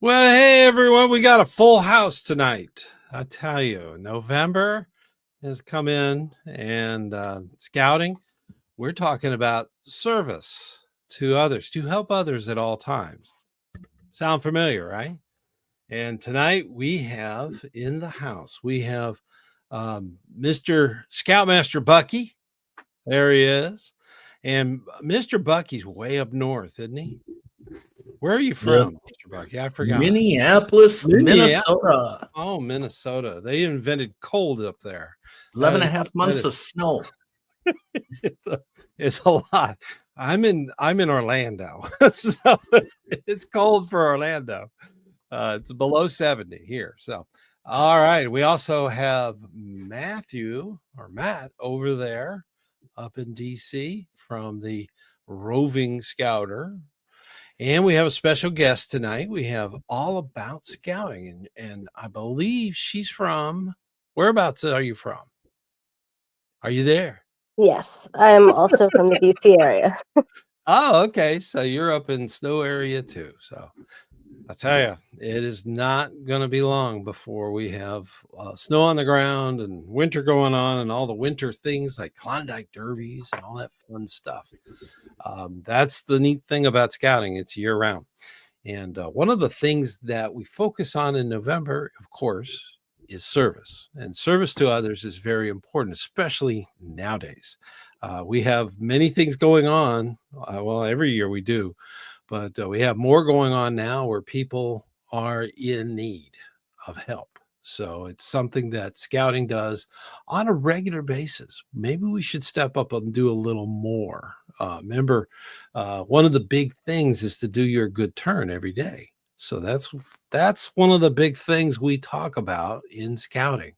Well, hey everyone, we got a full house tonight. I tell you, November has come in and scouting. We're talking about service to others, to help others at all times. Sound familiar, right? And tonight we have in the house, we have Mr. Scoutmaster Bucky. There he is. And Mr. Bucky's way up north, isn't he? Where are you from, Mr. Bucky? I forgot. Minneapolis, Minnesota. Oh, Minnesota. They invented cold up there. 11 and a half months of snow. It's a lot. I'm in Orlando. So it's cold for Orlando. It's below 70 here. So all right. We also have Matt over there up in DC from the Roving Scouter. And we have a special guest tonight. We have All About Scouting. And I believe she's from, whereabouts are you from? Are you there? Yes, I'm also from the DC area. Oh, okay. So you're up in snow area too. So I tell you, it is not going to be long before we have snow on the ground and winter going on and all the winter things like Klondike derbies and all that fun stuff. That's the neat thing about scouting. It's year round. And one of the things that we focus on in November, of course, is service. And service to others is very important, especially nowadays. We have many things going on. Well, every year we do. But we have more going on now where people are in need of help. So it's something that scouting does on a regular basis. Maybe we should step up and do a little more. Remember, one of the big things is to do your good turn every day. So that's one of the big things we talk about in scouting.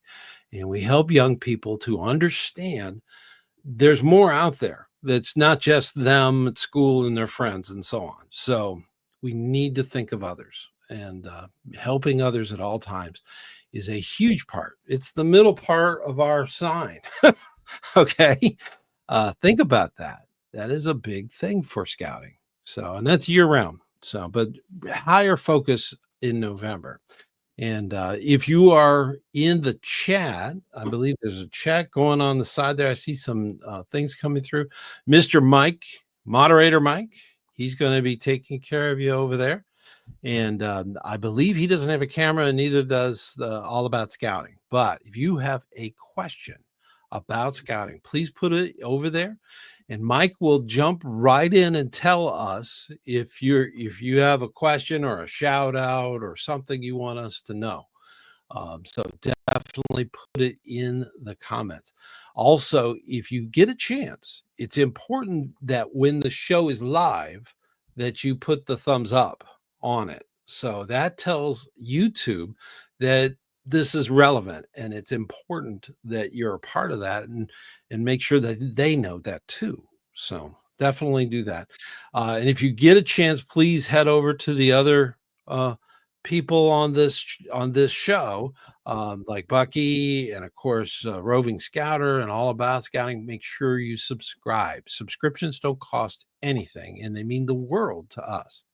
And we help young people to understand there's more out there. That's not just them at school and their friends and so on. So we need to think of others, and helping others at all times is a huge part. It's the middle part of our sign. Okay. Think about that. That is a big thing for scouting. So, and that's year round. So, but higher focus in November. And if you are in the chat, I believe there's a chat going on the side there. I see some things coming through. Mr. Mike, moderator Mike, he's going to be taking care of you over there. And I believe he doesn't have a camera, and neither does All About Scouting. But if you have a question about scouting, please put it over there. And Mike will jump right in and tell us if you have a question or a shout out or something you want us to know. So definitely put it in the comments. Also, if you get a chance, it's important that when the show is live, that you put the thumbs up on it. So that tells YouTube that this is relevant, and it's important that you're a part of that, and make sure that they know that too. So definitely do that. And if you get a chance, please head over to the other people on this show, like Bucky and of course Roving Scouter and All About Scouting. Make sure you subscribe. Subscriptions don't cost anything, and they mean the world to us.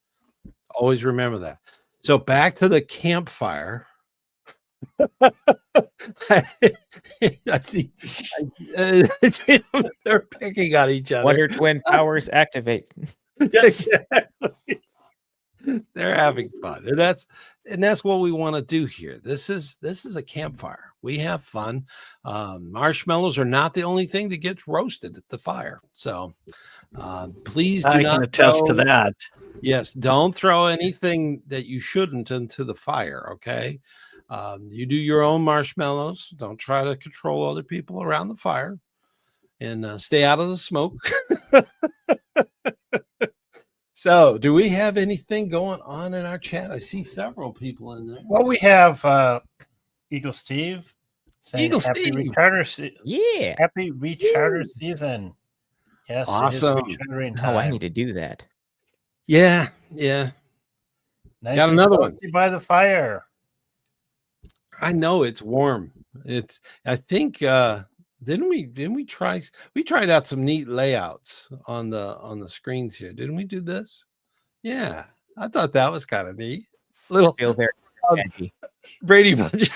Always remember that. So back to the campfire. I see they're picking on each other. Wonder Twin powers activate. Exactly. They're having fun, and that's what we want to do here. This is a campfire. We have fun. Marshmallows are not the only thing that gets roasted at the fire. So please do not attest to that. Yes, don't throw anything that you shouldn't into the fire. Okay. You do your own marshmallows. Don't try to control other people around the fire, and stay out of the smoke. So, do we have anything going on in our chat? I see several people in there. Well, we have Eagle Steve saying Eagle happy Steve. recharter Yeah. happy recharter season. Yes, Awesome. it is rechartering time. Oh, I need to do that. Yeah. Nice Got and another one. toasty by the fire. I know it's warm. I think didn't we tried out some neat layouts on the screens here. Didn't we do this? Yeah. I thought that was kind of neat. little Feel very um, edgy. Brady Bunch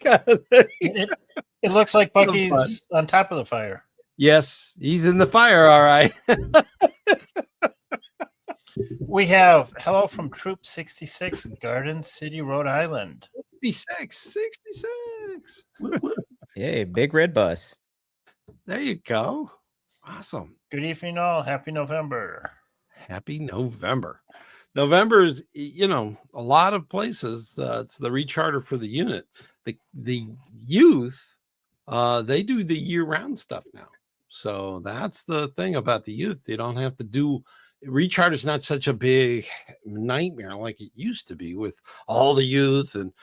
kind of thing. It looks like fun. Bucky's on top of the fire. Yes, he's in the fire. All right. We have hello from Troop 66, Garden City, Rhode Island. 66. Hey, big red bus. There you go. Awesome. Good evening, all. Happy November. Happy November. November is, a lot of places. It's the recharter for the unit. The youth, they do the year-round stuff now. So that's the thing about the youth. They don't have to do recharter is not such a big nightmare like it used to be with all the youth and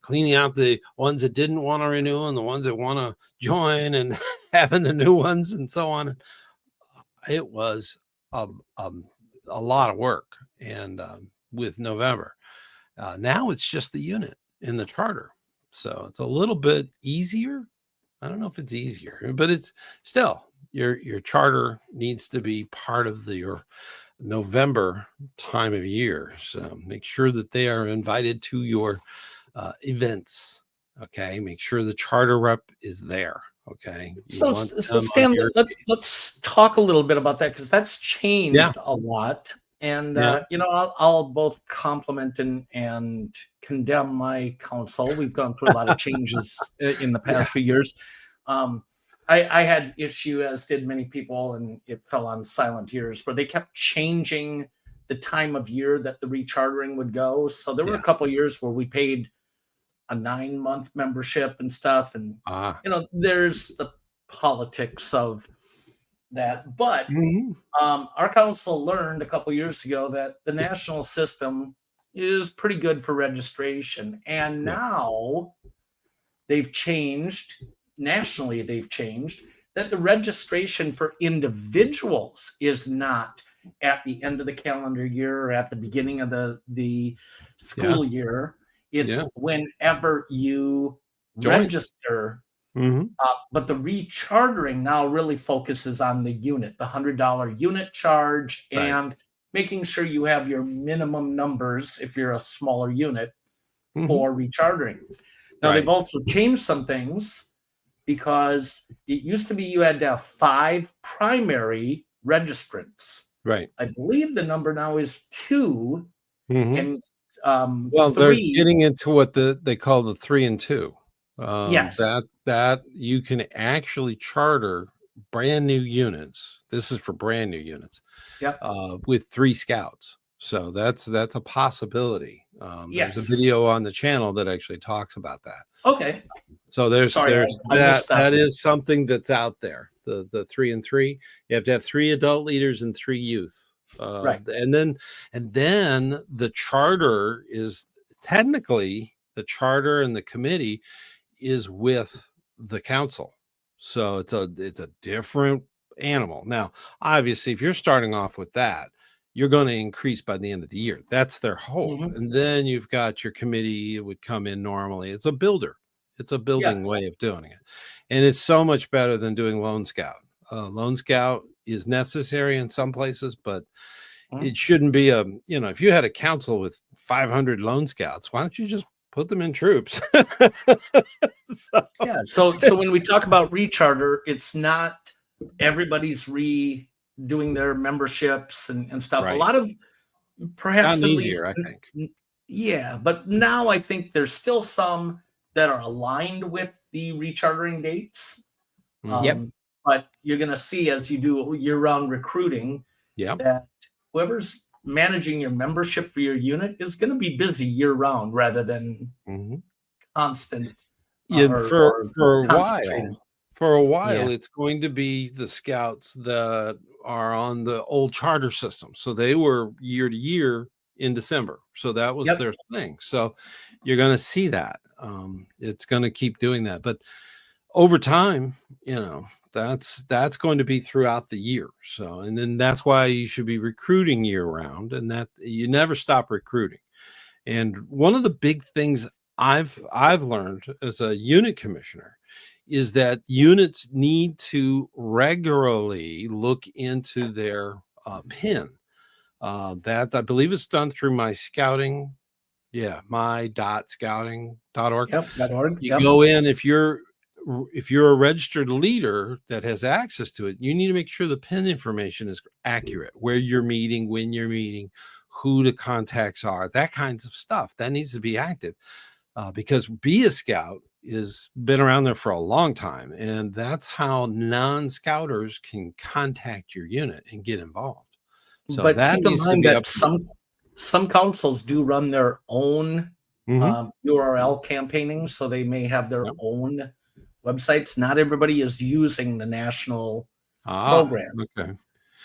cleaning out the ones that didn't want to renew and the ones that want to join and having the new ones and so on. It was a lot of work. And with November, now it's just the unit in the charter. So it's a little bit easier. I don't know if it's easier, but it's still your charter needs to be part of your November time of year. So make sure that they are invited to your events. Okay. Make sure the charter rep is there. Okay. So Stan, let's talk a little bit about that because that's changed a lot. And I'll both compliment and condemn my council. We've gone through a lot of changes in the past few years. I had issue, as did many people, and it fell on silent ears, where they kept changing the time of year that the rechartering would go. So there were a couple of years where we paid a 9-month membership and stuff. And, there's the politics of that. But our council learned a couple of years ago that the national system is pretty good for registration. And now they've changed. Nationally, they've changed that the registration for individuals is not at the end of the calendar year or at the beginning of the school year. It's whenever you register. But the rechartering now really focuses on the unit, the $100 unit charge, and making sure you have your minimum numbers if you're a smaller unit for rechartering. Now, they've also changed some things, because it used to be you had to have 5 primary registrants. Right. I believe the number now is 2. And well, 3. they're getting into what they call the 3 and 2. Yes. That you can actually charter brand new units. This is for brand new units. With 3 scouts. So that's a possibility. There's a video on the channel that actually talks about that. Okay. So there's that is something that's out there. The 3 and 3. You have to have 3 adult leaders and 3 youth. And then the charter is technically the charter and the committee is with the council. So it's a different animal. Now, obviously, if you're starting off with that, you're going to increase by the end of the year. That's their hope. And then you've got your committee. It would come in normally. It's a builder. It's a building way of doing it. And it's so much better than doing Lone Scout. Lone Scout is necessary in some places, but it shouldn't be if you had a council with 500 Lone Scouts, why don't you just put them in troops? So when we talk about recharter, it's not everybody's doing their memberships and stuff. A lot of perhaps at easier, least, I think. Yeah, but now I think there's still some that are aligned with the rechartering dates. But you're going to see, as you do year-round recruiting, that whoever's managing your membership for your unit is going to be busy year-round rather than constant. For a while, it's going to be the scouts that are on the old charter system. So they were year to year in December. So that was their thing. So you're going to see that. It's going to keep doing that. But over time, that's going to be throughout the year. So, and then that's why you should be recruiting year round, and that you never stop recruiting. And one of the big things I've learned as a unit commissioner is that units need to regularly look into their PIN. That I believe is done through my scouting Yeah, my.scouting.org. Yep, .org. You go in, if you're a registered leader that has access to it, you need to make sure the pin information is accurate, where you're meeting, when you're meeting, who the contacts are, that kinds of stuff. That needs to be active, because Be a Scout is been around there for a long time, and that's how non-scouters can contact your unit and get involved. So But that keep in needs to mind be that up. some councils do run their own Mhm. URL campaigning, so they may have their Yep. own websites. Not everybody is using the national Ah, program. okay.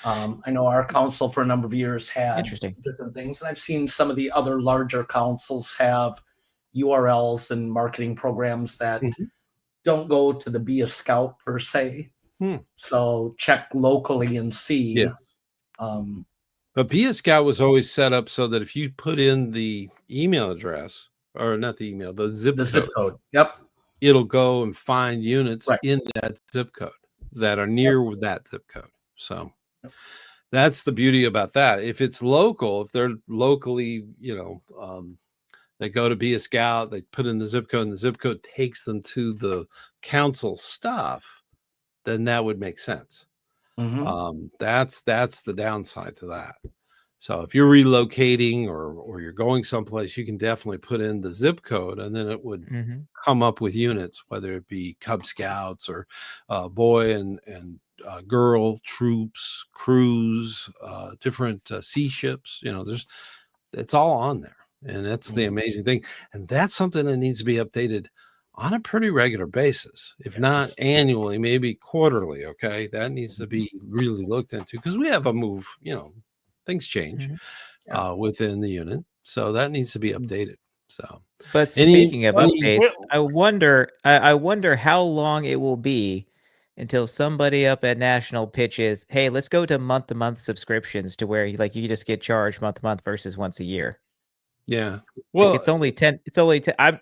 I know our council for a number of years had Interesting. different things, and I've seen some of the other larger councils have URLs and marketing programs that Mhm. don't go to the Be a Scout per se. Hmm. So check locally and see. Yes. But Be a Scout was always set up so that if you put in the email address, or not the email, the zip The code, zip code. Yep. it'll go and find units Right. in that zip code that are near that zip code. So that's the beauty about that. If it's local, if they're locally, they go to Be a Scout, they put in the zip code, and the zip code takes them to the council stuff, then that would make sense. Mhm. That's the downside to that. So if you're relocating or you're going someplace, you can definitely put in the zip code, and then it would come up with units, whether it be Cub Scouts or boy and girl troops, crews, different sea ships. It's all on there, and that's the amazing thing. And that's something that needs to be updated on a pretty regular basis, if not annually, maybe quarterly. Okay, that needs to be really looked into, because we have a move. Things change within the unit, so that needs to be updated. So, But speaking of updates, I wonder how long it will be until somebody up at National pitches, "Hey, let's go to month-to-month subscriptions to where you just get charged month to month versus once a year." Yeah, Like, it's only 10. It's only 10. I'm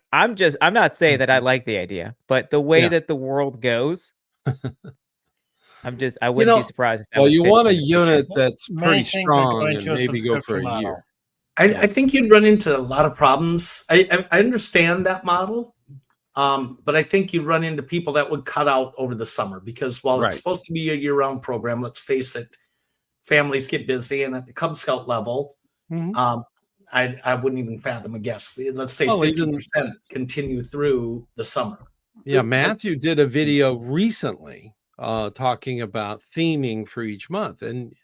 not saying that I like the idea, but the way that the world goes, I wouldn't be surprised if that was you pitched want a in the future. unit that's Many pretty things are strong going and to a maybe go for subscription a model. year. I think you'd run into a lot of problems. I understand that model, but I think you'd run into people that would cut out over the summer, because while it's supposed to be a year-round program, let's face it, families get busy, and at the Cub Scout level, I wouldn't even fathom a guess. Let's say 50% continue through the summer. Yeah, Matthew did a video recently talking about theming for each month, and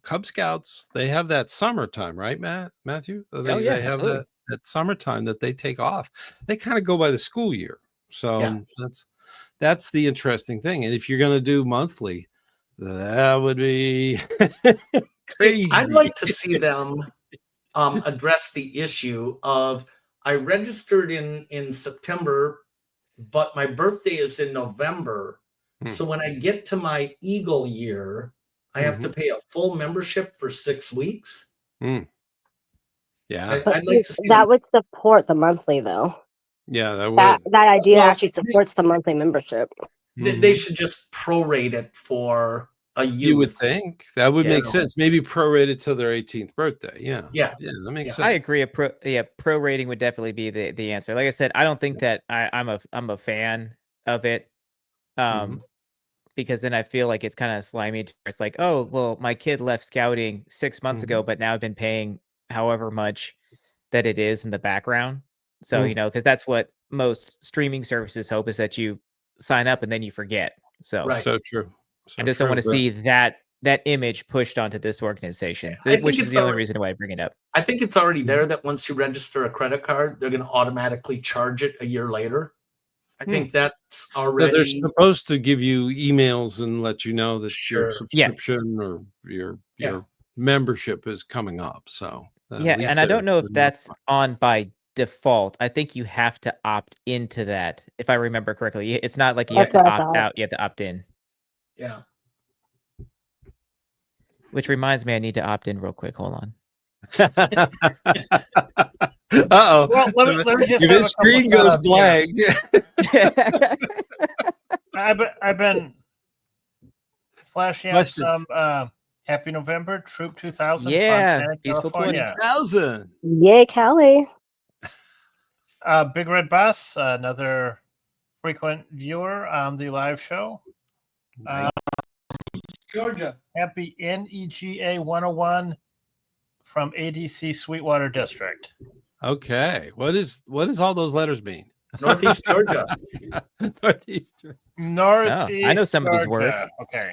Cub Scouts, they have that summertime, right, Matthew? They have that summertime that they take off. They kind of go by the school year. So that's the interesting thing. And if you're going to do monthly, that would be crazy. I'd like to see them address the issue of, I registered in September, but my birthday is in November. So when I get to my Eagle year, I have to pay a full membership for 6 weeks. Yeah, I'd like to see that would support the monthly, though. Yeah, that would. That idea actually supports the monthly membership. They should just prorate it for a youth. You would think that would make sense. Maybe prorated to their 18th birthday. Yeah, that makes sense. I agree. Prorating would definitely be the answer. Like I said, I don't think that I'm a fan of it. Because then I feel like it's kind of slimy. It's like, oh, well, my kid left scouting 6 months ago, but now I've been paying however much that it is in the background. So, because that's what most streaming services hope, is that you sign up and then you forget. So, so true. I just don't want to see that image pushed onto this organization, which is the only reason why I bring it up. I think it's already there that once you register a credit card, they're going to automatically charge it a year later. I think that's already. They're supposed to give you emails and let you know that your subscription or your membership is coming up. So and I don't know if that's on by default. I think you have to opt into that, if I remember correctly. It's not like you have to opt out; you have to opt in. Yeah. Which reminds me, I need to opt in real quick. Hold on. Uh-oh. Well, let me just if his screen goes blank. I've been flashing out some Happy November, Troop 2000. Yeah, Fontana, Peaceful California. 20,000. Yay, Callie. Big Red Bus, another frequent viewer on the live show. Georgia. Happy NEGA 101 from ADC Sweetwater District. Okay. What does all those letters mean? Northeast Georgia. Northeast. Northeast I know some of these words. Georgia. Okay.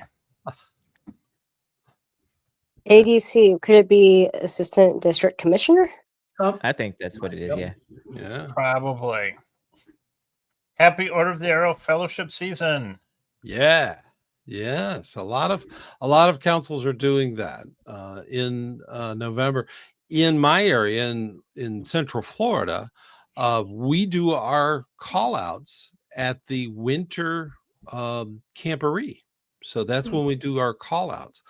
ADC, could it be Assistant District Commissioner? I think that's what it is. Yeah. Yeah. Probably. Happy Order of the Arrow Fellowship season. Yeah. Yes. A lot of councils are doing that in November. In my area in Central Florida, we do our call outs at the winter camporee. So that's when we do our call outs.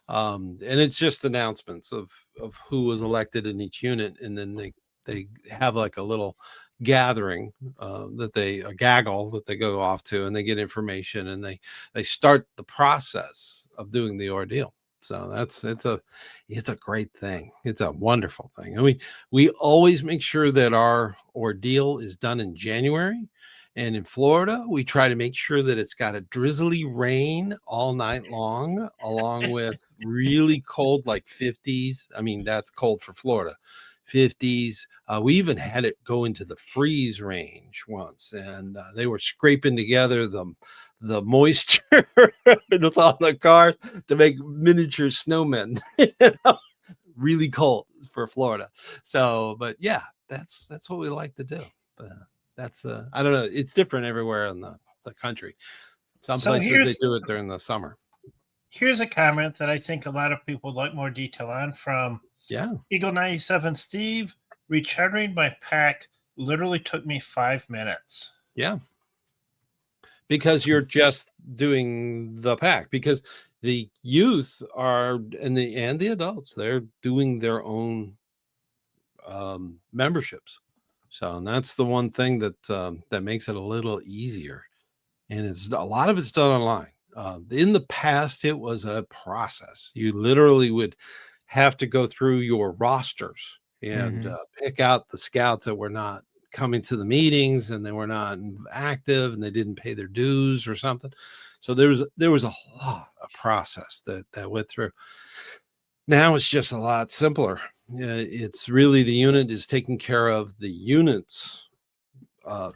And it's just announcements of who was elected in each unit. And then they have like a little gathering a gaggle that they go off to, and they get information, and they start the process of doing the ordeal. So it's a great thing. It's a wonderful thing. I mean, we always make sure that our ordeal is done in January. And in Florida, we try to make sure that it's got a drizzly rain all night long, along with really cold, like 50s. I mean, that's cold for Florida. 50s. We even had it go into the freeze range once, and they were scraping together the moisture it was on the car to make miniature snowmen. Really cold for Florida. So, but yeah, that's what we like to do. But that's I don't know. It's different everywhere in the country. Some places they do it during the summer. Here's a comment that I think a lot of people would like more detail on from Eagle 97 Steve. Rechartering my pack literally took me 5 minutes. Yeah. Because you're just doing the pack. Because the youth are and the adults, they're doing their own memberships. So, and that's the one thing that makes it a little easier. And a lot of it's done online. In the past, it was a process. You literally would have to go through your rosters and pick out the scouts that were not coming to the meetings, and they were not active, and they didn't pay their dues or something. So there was a lot of process that went through. Now it's just a lot simpler. It's really the unit is taking care of the unit's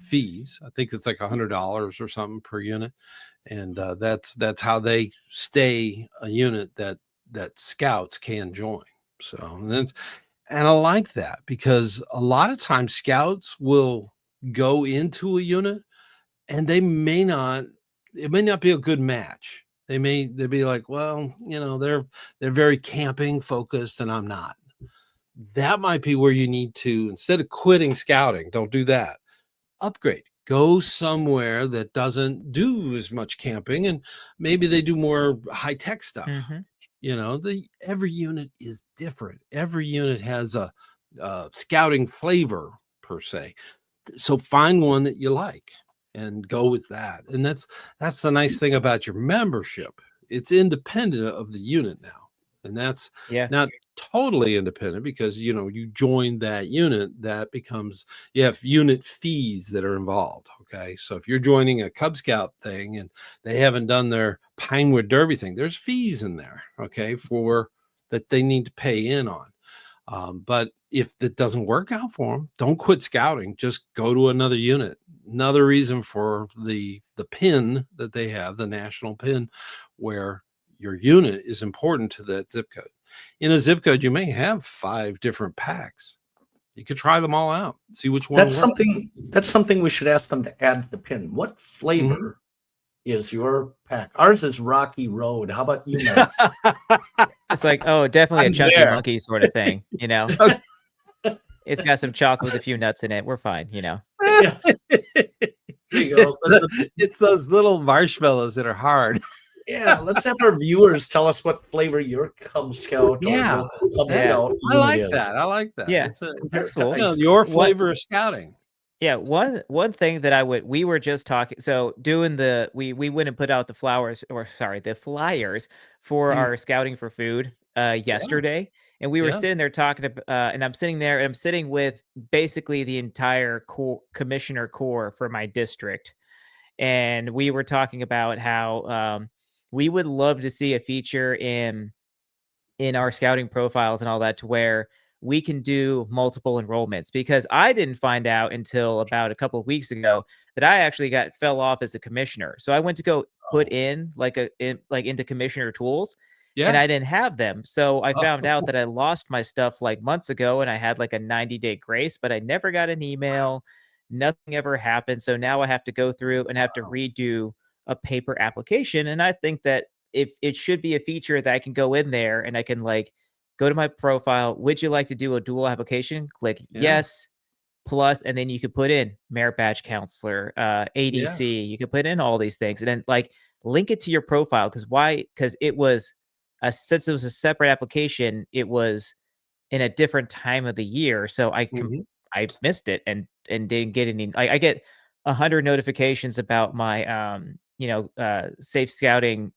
fees. I think it's like $100 or something per unit, and that's how they stay a unit that scouts can join. So and I like that, because a lot of times scouts will go into a unit and it may not be a good match. They'd be like, well, they're very camping focused and I'm not. That might be where you need to, instead of quitting scouting, don't do that. Upgrade. Go somewhere that doesn't do as much camping, and maybe they do more high-tech stuff. Every unit is different. Every unit has a scouting flavor per se. So find one that you like and go with that. And that's the nice thing about your membership. It's independent of the unit now. And that's not totally independent, because you join that unit, that becomes, you have unit fees that are involved. Okay, so if you're joining a Cub Scout thing and they haven't done their Pinewood Derby thing, there's fees in there, okay, for that they need to pay in on. But if it doesn't work out for them, don't quit scouting, just go to another unit. Another reason for the pin that they have, the national pin, where your unit is important to that zip code. In a zip code, you may have 5 different packs. You could try them all out, see which one. That's something we should ask them to add to the pin. What flavor is your pack? Ours is Rocky Road. How about you? It's like, definitely a chunky monkey sort of thing. It's got some chocolate with a few nuts in it. We're fine. There you go. It's those little marshmallows that are hard. Yeah, let's have our viewers tell us what flavor your Cub Scout Scout I like that. I like that. Yeah, that's cool. Your flavor of scouting. Yeah, one thing that we were just talking, so doing we went and put out the flyers for our scouting for food yesterday, and we were sitting there talking and I'm sitting there and I'm sitting with basically the entire commissioner corps for my district, and we were talking about how we would love to see a feature in our scouting profiles and all that, to where we can do multiple enrollments, because I didn't find out until about a couple of weeks ago that I actually fell off as a commissioner. So I went to go put in into commissioner tools, and I didn't have them. So I found out that I lost my stuff like months ago, and I had like a 90-day grace, but I never got an email. Nothing ever happened. So now I have to go through and have to redo a paper application. And I think that if it should be a feature that I can go in there and I can like go to my profile. Would you like to do a dual application? Click yes, plus, and then you could put in merit badge counselor, ADC. You could put in all these things and then like link it to your profile. Because why? Because since it was a separate application, it was in a different time of the year. So I missed it and didn't get any. I get 100 notifications about my safe scouting.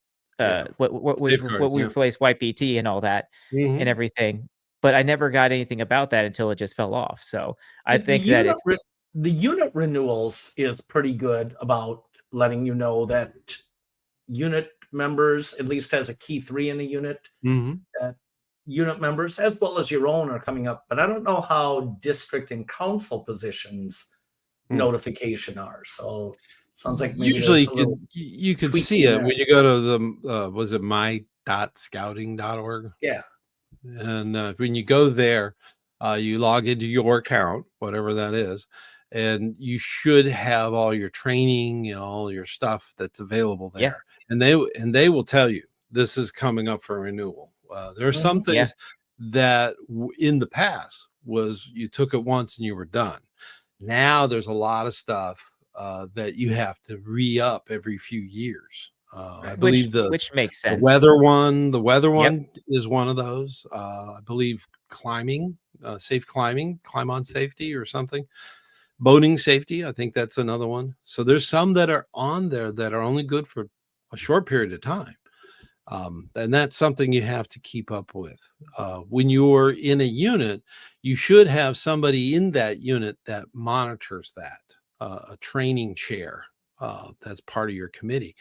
What we replaced white BT and all that and everything, but I never got anything about that until it just fell off. So I think that the unit renewals is pretty good about letting you know that unit members, at least as a key 3 in the unit, that unit members as well as your own are coming up. But I don't know how district and council positions notification are. So sounds like maybe usually you could see it when you go to the was it my.scouting.org? Yeah. And when you go there, you log into your account, whatever that is, and you should have all your training and all your stuff that's available there. And they will tell you this is coming up for renewal. There are some things that in the past was you took it once and you were done. Now there's a lot of stuff that you have to re-up every few years. I believe which makes sense. The weather one is one of those. I believe climbing, safe climbing, climb on safety or something. Boating safety, I think that's another one. So there's some that are on there that are only good for a short period of time. And that's something you have to keep up with. When you're in a unit, you should have somebody in that unit that monitors that. A training chair that's part of your committee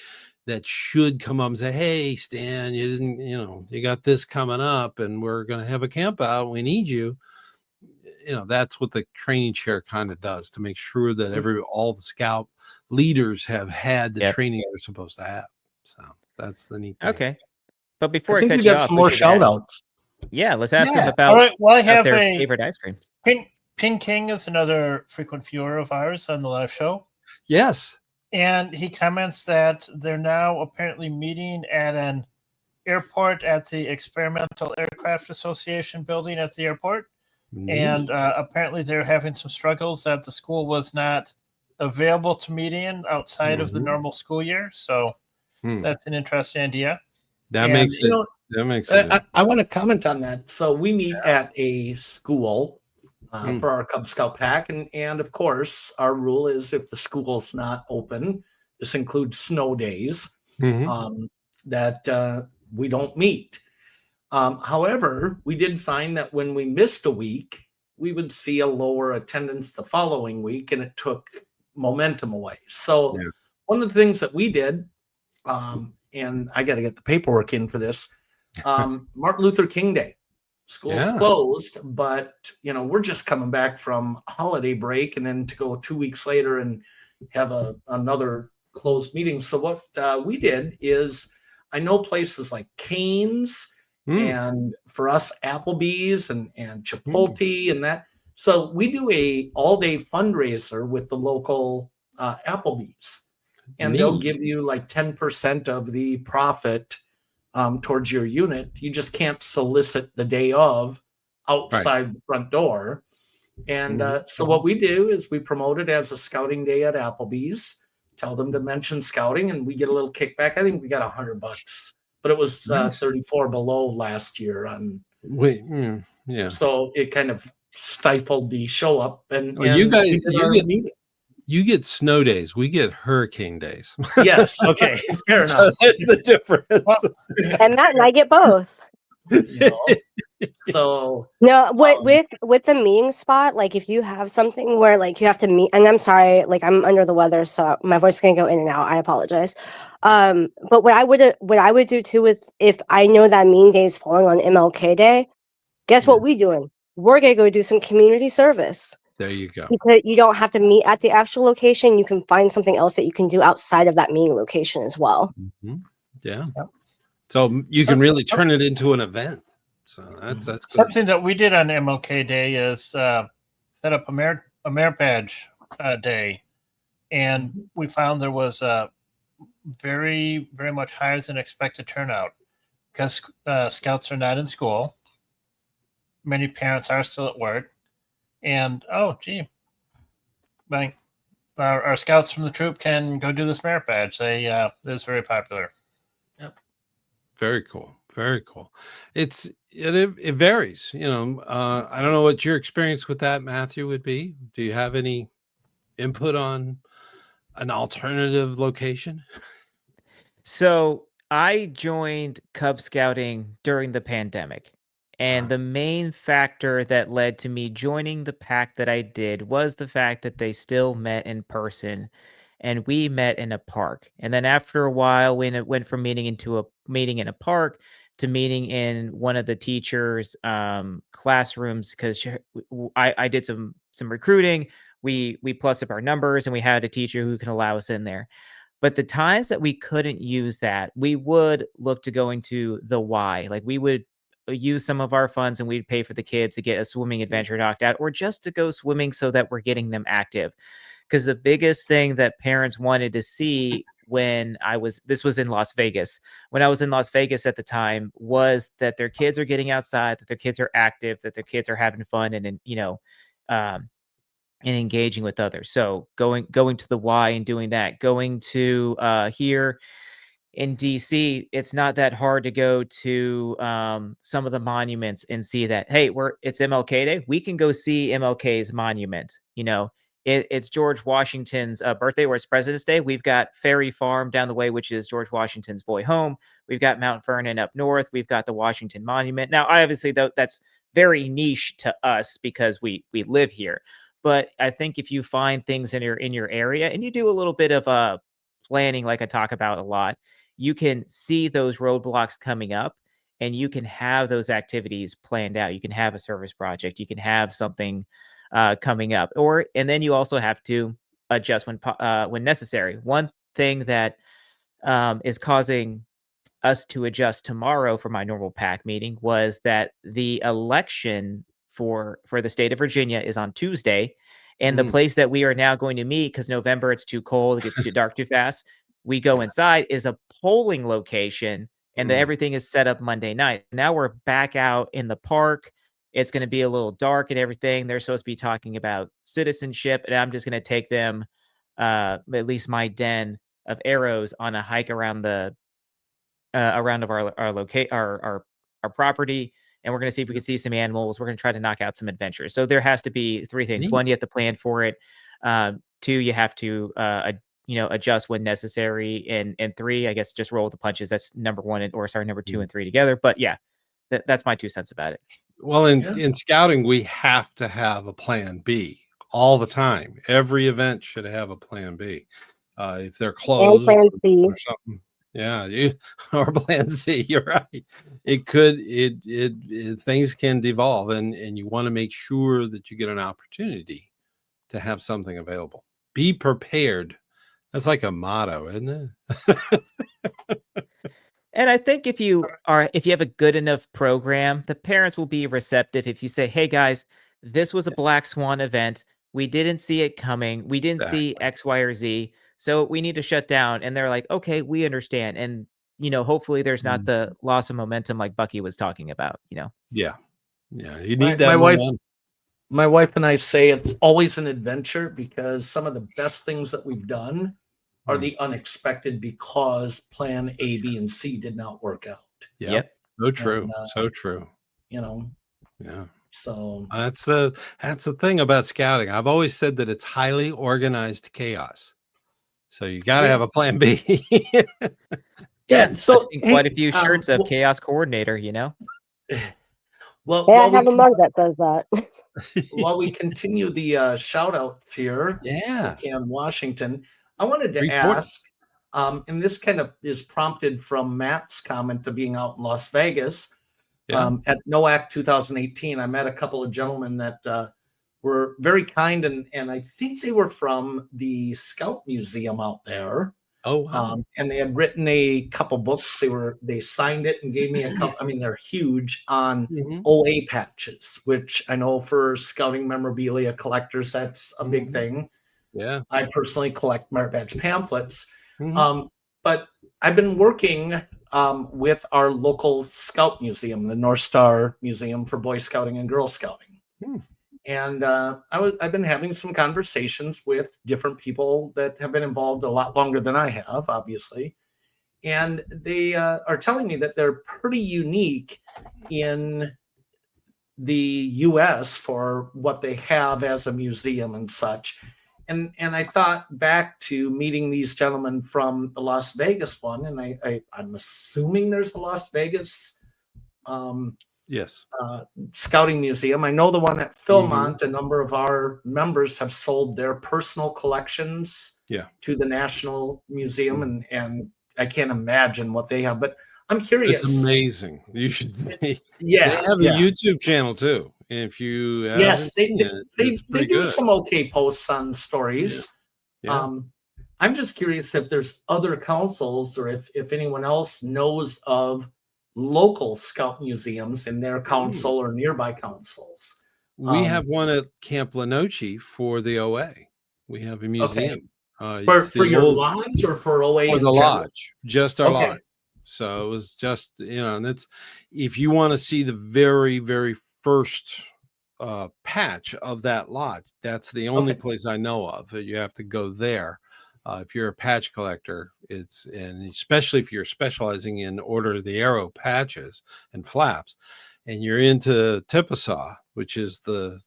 that should come up and say, hey, Stan, you got this coming up and we're going to have a camp out. We need you. That's what the training chair kind of does to make sure that all the scout leaders have had the training they're supposed to have. So that's the neat thing. Okay. But before I cut you got off, some more shout outs. Yeah, let's ask them about all right, well, I have their favorite ice creams. Ping King is another frequent viewer of ours on the live show. Yes. And he comments that they're now apparently meeting at an airport at the Experimental Aircraft Association building at the airport. And apparently they're having some struggles that the school was not available to meet in outside of the normal school year. So that's an interesting idea. That makes it. I want to comment on that. So we meet at a school for our Cub Scout pack. And of course, our rule is if the school's not open, this includes snow days, that we don't meet. However, we did find that when we missed a week, we would see a lower attendance the following week, and it took momentum away. So one of the things that we did, and I got to get the paperwork in for this, Martin Luther King Day. School's closed, but we're just coming back from holiday break, and then to go 2 weeks later and have another closed meeting. So what we did is, I know places like Cane's and for us Applebee's and Chipotle and that. So we do a all-day fundraiser with the local Applebee's, and they'll give you like 10% of the profit towards your unit. You just can't solicit the day of outside the front door. And so what we do is we promote it as a scouting day at Applebee's, tell them to mention scouting, and we get a little kickback. I think we got $100, but it was 34 below last year on. So it kind of stifled the show up. And you get snow days. We get hurricane days. Yes. Okay. Fair enough. So that's the difference. And Matt and I get both. You know? So No, with the meeting spot, like if you have something where like you have to meet, and I'm sorry, like I'm under the weather, so my voice is gonna go in and out. I apologize. But what I would do too with if I know that meeting day is falling on MLK Day, guess what we doing? We're gonna go do some community service. There you go. Because you don't have to meet at the actual location. You can find something else that you can do outside of that meeting location as well. Mm-hmm. Yeah. So you can really turn it into an event. So that's good. Something that we did on MLK Day is set up a merit badge day, and we found there was a very, very much higher than expected turnout because scouts are not in school. Many parents are still at work, and our scouts from the troop can go do this merit badge. It's very popular. Yep. Very cool. Very cool. It varies, you know. I don't know what your experience with that, Matthew, would be. Do you have any input on an alternative location? So I joined Cub Scouting during the pandemic. And the main factor that led to me joining the pack that I did was the fact that they still met in person, and we met in a park. And then after a while, when it went from meeting in a park to meeting in one of the teachers' classrooms, because I did some recruiting, we plus up our numbers, and we had a teacher who can allow us in there. But the times that we couldn't use that, we would look to going to the Y. Like we would use some of our funds and we'd pay for the kids to get a swimming adventure knocked out, or just to go swimming so that we're getting them active. Because the biggest thing that parents wanted to see this was in Las Vegas, when I was in Las Vegas at the time, was that their kids are getting outside, that their kids are active, that their kids are having fun, and and engaging with others. So going to the Y and doing that, going to here in DC, it's not that hard to go to some of the monuments and see that, hey, it's MLK Day. We can go see MLK's monument. It's George Washington's birthday, or it's President's Day. We've got Ferry Farm down the way, which is George Washington's boy home. We've got Mount Vernon up north. We've got the Washington Monument. Now, obviously, that's very niche to us because we live here. But I think if you find things in your area and you do a little bit of planning, like I talk about a lot, you can see those roadblocks coming up and you can have those activities planned out. You can have a service project. You can have something coming up, and then you also have to adjust when necessary. One thing that is causing us to adjust tomorrow for my normal pack meeting was that the election for the state of Virginia is on Tuesday, and the place that we are now going to meet, because November it's too cold, it gets too dark too fast, we go inside, is a polling location, and everything is set up Monday night. Now we're back out in the park. It's going to be a little dark and everything. They're supposed to be talking about citizenship, and I'm just going to take them, at least my den of arrows, on a hike around the around of our property, and we're going to see if we can see some animals. We're going to try to knock out some adventures. So there has to be three things. One, you have to plan for it. Two, you have to adjust when necessary, and three, I guess, just roll with the punches. That's number 2 and 3 together. But yeah, that's my 2 cents about it. Well, in scouting, we have to have a plan B all the time. Every event should have a plan B. If they're closed or something. Yeah, or plan C. You're right. Things can devolve, and you want to make sure that you get an opportunity to have something available. Be prepared. That's like a motto, isn't it? And I think if you have a good enough program, the parents will be receptive. If you say, "Hey guys, this was a black swan event. We didn't see it coming. We didn't see X, Y, or Z. So we need to shut down." And they're like, "Okay, we understand." And hopefully there's not the loss of momentum like Bucky was talking about. Yeah. You need that. My wife and I say it's always an adventure, because some of the best things that we've done are the unexpected, because plan A, B, and C did not work out. Yep. So true. So true. Yeah. So that's the thing about scouting. I've always said that it's highly organized chaos. So you got to have a plan B. Yeah. So I've seen quite a few shirts of chaos coordinator, Well, Yeah, I have a mug that does that. while we continue the shout outs here, Spokane, Washington, I wanted to ask, and this kind of is prompted from Matt's comment to being out in Las Vegas. At NOAC 2018, I met a couple of gentlemen that were very kind, and I think they were from the Scout Museum out there. Oh, wow. And they had written a couple books. They signed it and gave me a couple. I mean, they're huge on OA patches, which I know for scouting memorabilia collectors, that's a big thing. Yeah. I personally collect merit badge pamphlets. But I've been working with our local Scout Museum, the North Star Museum for Boy Scouting and Girl Scouting. And I've been having some conversations with different people that have been involved a lot longer than I have, obviously. And they are telling me that they're pretty unique in the U.S. for what they have as a museum and such. And I thought back to meeting these gentlemen from the Las Vegas one, and I'm assuming there's a Las Vegas Scouting Museum. I know the one at Philmont, a number of our members have sold their personal collections to the National Museum, and I can't imagine what they have, but I'm curious. It's amazing. You should they have a YouTube channel too. If you they do some okay posts on stories. I'm just curious if there's other councils or if anyone else knows of local Scout museums in their council or nearby councils. We have one at Camp Lenoche for the OA. We have a museum. For your lodge or for OA? For the lodge, just our lodge. So it was just, and it's, if you want to see the very, very first patch of that lodge, that's the only place I know of. You have to go there. If you're a patch collector, and especially if you're specializing in Order of the Arrow patches and flaps, and you're into Tipasaw, which is the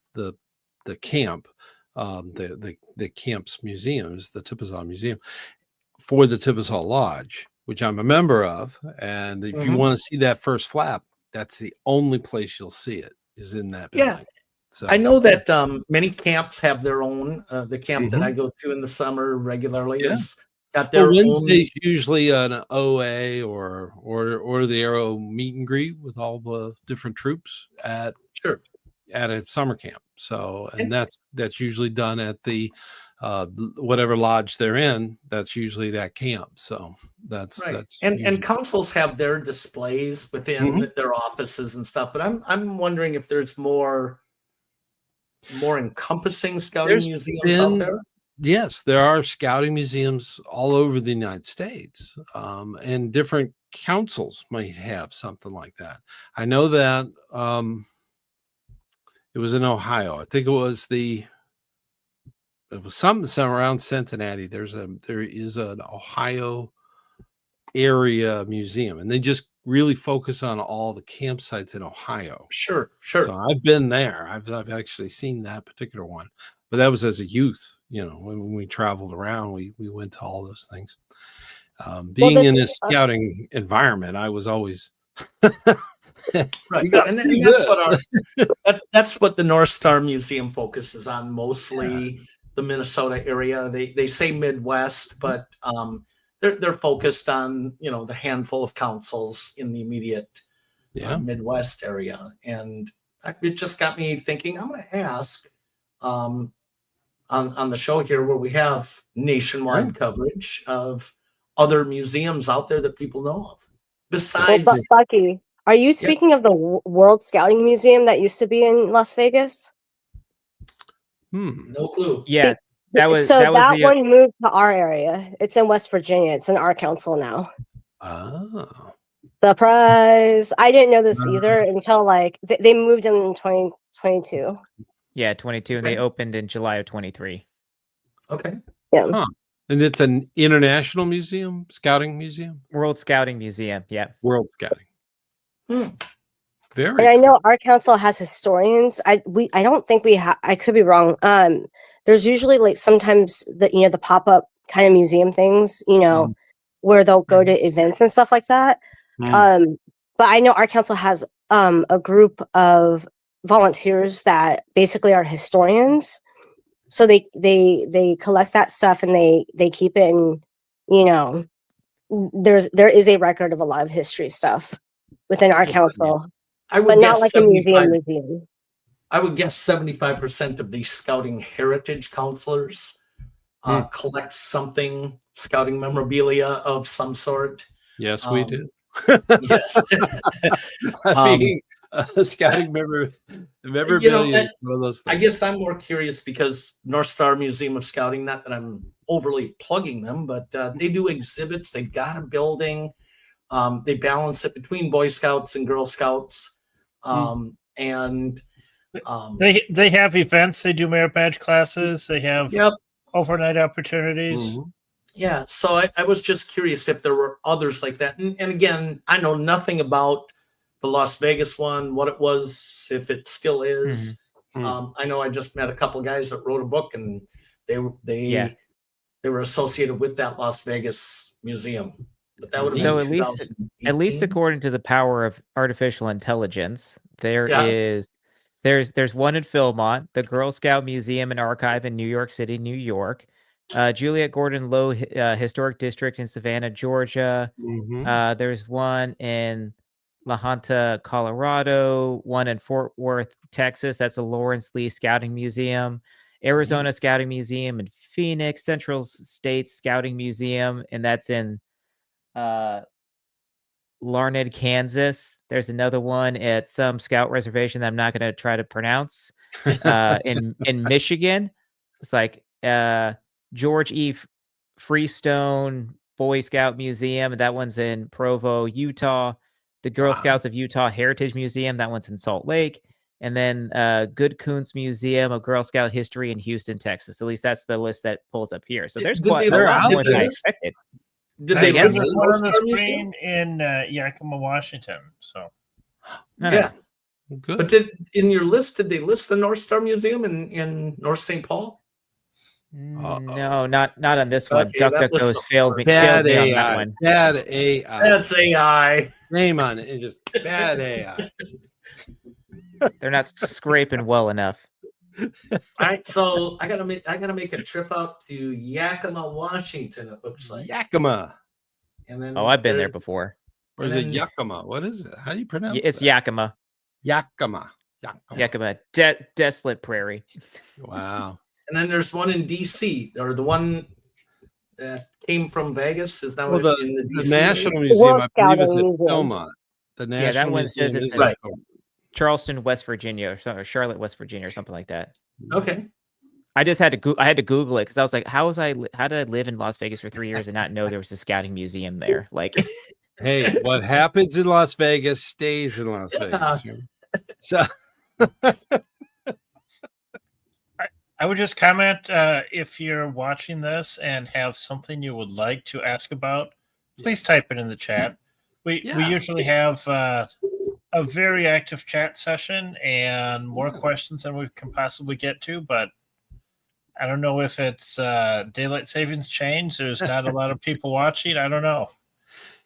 camp, the camp's museums, the Tipasaw Museum for the Tipasaw Lodge, which I'm a member of. And if you want to see that first flap, that's the only place you'll see it, is in that building. So I know that many camps have their own. The camp that I go to in the summer regularly has got their Wednesday's usually an OA or the Arrow meet and greet with all the different troops at a summer camp. So and that's usually done at the whatever lodge they're in. That's usually that camp. So that's and councils have their displays within their offices and stuff. But I'm wondering if there's more encompassing scouting museums out there. Yes, there are scouting museums all over the United States, and different councils might have something like that. I know that it was in Ohio. I think it was something around Cincinnati. There is an Ohio area museum, and they just really focus on all the campsites in Ohio. Sure. So I've been there. I've actually seen that particular one, but that was as a youth. When we traveled around, we went to all those things. Being in this scouting environment, I was always right. And that's what the North Star Museum focuses on mostly. The Minnesota area. They say Midwest, but they're focused on the handful of councils in the immediate Midwest area, and it just got me thinking. I'm going to ask on the show here, where we have nationwide coverage of other museums out there that people know of. Besides, Bucky, are you speaking of the World Scouting Museum that used to be in Las Vegas? No clue. Yeah, that was one moved to our area. It's in West Virginia. It's in our council now. Oh, surprise! I didn't know this either until they moved in 2022. Yeah, 22, and they opened in July of 23. Okay. Yeah. And it's an international museum, scouting museum, World Scouting Museum. Yeah, World Scouting. And I know our council has historians. I don't think we have. I could be wrong. There's usually sometimes the pop up kind of museum things, where they'll go to events and stuff like that. But I know our council has a group of volunteers that basically are historians. So they collect that stuff and they keep it in, you know, there is a record of a lot of history stuff within our council, I would but not guess like a 75. museum. I would guess 75% of these scouting heritage counselors collect something, scouting memorabilia of some sort. Yes, we do. Yes. Being scouting memorabilia You know, is one of those things. I guess I'm more curious because North Star Museum of Scouting, not that I'm overly plugging them, but they do exhibits. They've got a building. They balance it between Boy Scouts and Girl Scouts. And they have events. They do merit badge classes. They have overnight opportunities. Yeah, so I was just curious if there were others like that. And again, I know nothing about the Las Vegas one, what it was, if it still is. I know I just met a couple of guys that wrote a book, and they were associated with that Las Vegas museum. But that would have so been at least according to the power of artificial intelligence, there's one in Philmont, the Girl Scout Museum and Archive in New York City, New York. Juliet Gordon Low Historic District in Savannah, Georgia. There's one in La Junta, Colorado, one in Fort Worth, Texas. That's a Lawrence Lee Scouting Museum. Arizona Scouting Museum in Phoenix, Central States Scouting Museum, and that's in Larned, Kansas. There's another one at some scout reservation that I'm not going to try to pronounce in Michigan. It's like George E. Freestone Boy Scout Museum, and that one's in Provo, Utah. The Girl Scouts of Utah Heritage Museum, that one's in Salt Lake. And then Good Kuntz Museum of Girl Scout History in Houston, Texas. At least that's the list that pulls up here. So there's quite a lot more than I expected. Did they There's visit one North on the Star screen Museum? in Yakima, Washington. So Yeah. Good. But in your list, did they list the North Star Museum in North St. Paul? No, not on this one. Okay, that DuckDuckGo was has so failed me Bad on that AI. one. Bad AI. That's AI. Name on it. It's just bad AI. They're not scraping well enough. All right, so I gotta make a trip out to Yakima, Washington. It looks like Yakima. And then I've been there before. Or is it Yakima? What is it? How do you pronounce it? It's Yakima. Yakima. Yakima. Desolate prairie. Wow. And then there's one in DC, or the one that came from Vegas is now Well, in the DC. The National area? Museum, I believe, is Scouting at Museum. Philmont. The National that one Museum says it's is in Right. Charleston, West Virginia, or Charlotte, West Virginia, or something like that. Okay. I just had to I had to Google it because I was like, how did I live in Las Vegas for 3 years and not know there was a scouting museum there? Like, Hey, what happens in Las Vegas stays in Las Vegas. So I would just comment if you're watching this and have something you would like to ask about, please type it in the chat. We usually have a very active chat session and more questions than we can possibly get to, but I don't know if it's daylight savings change. There's not a lot of people watching. I don't know.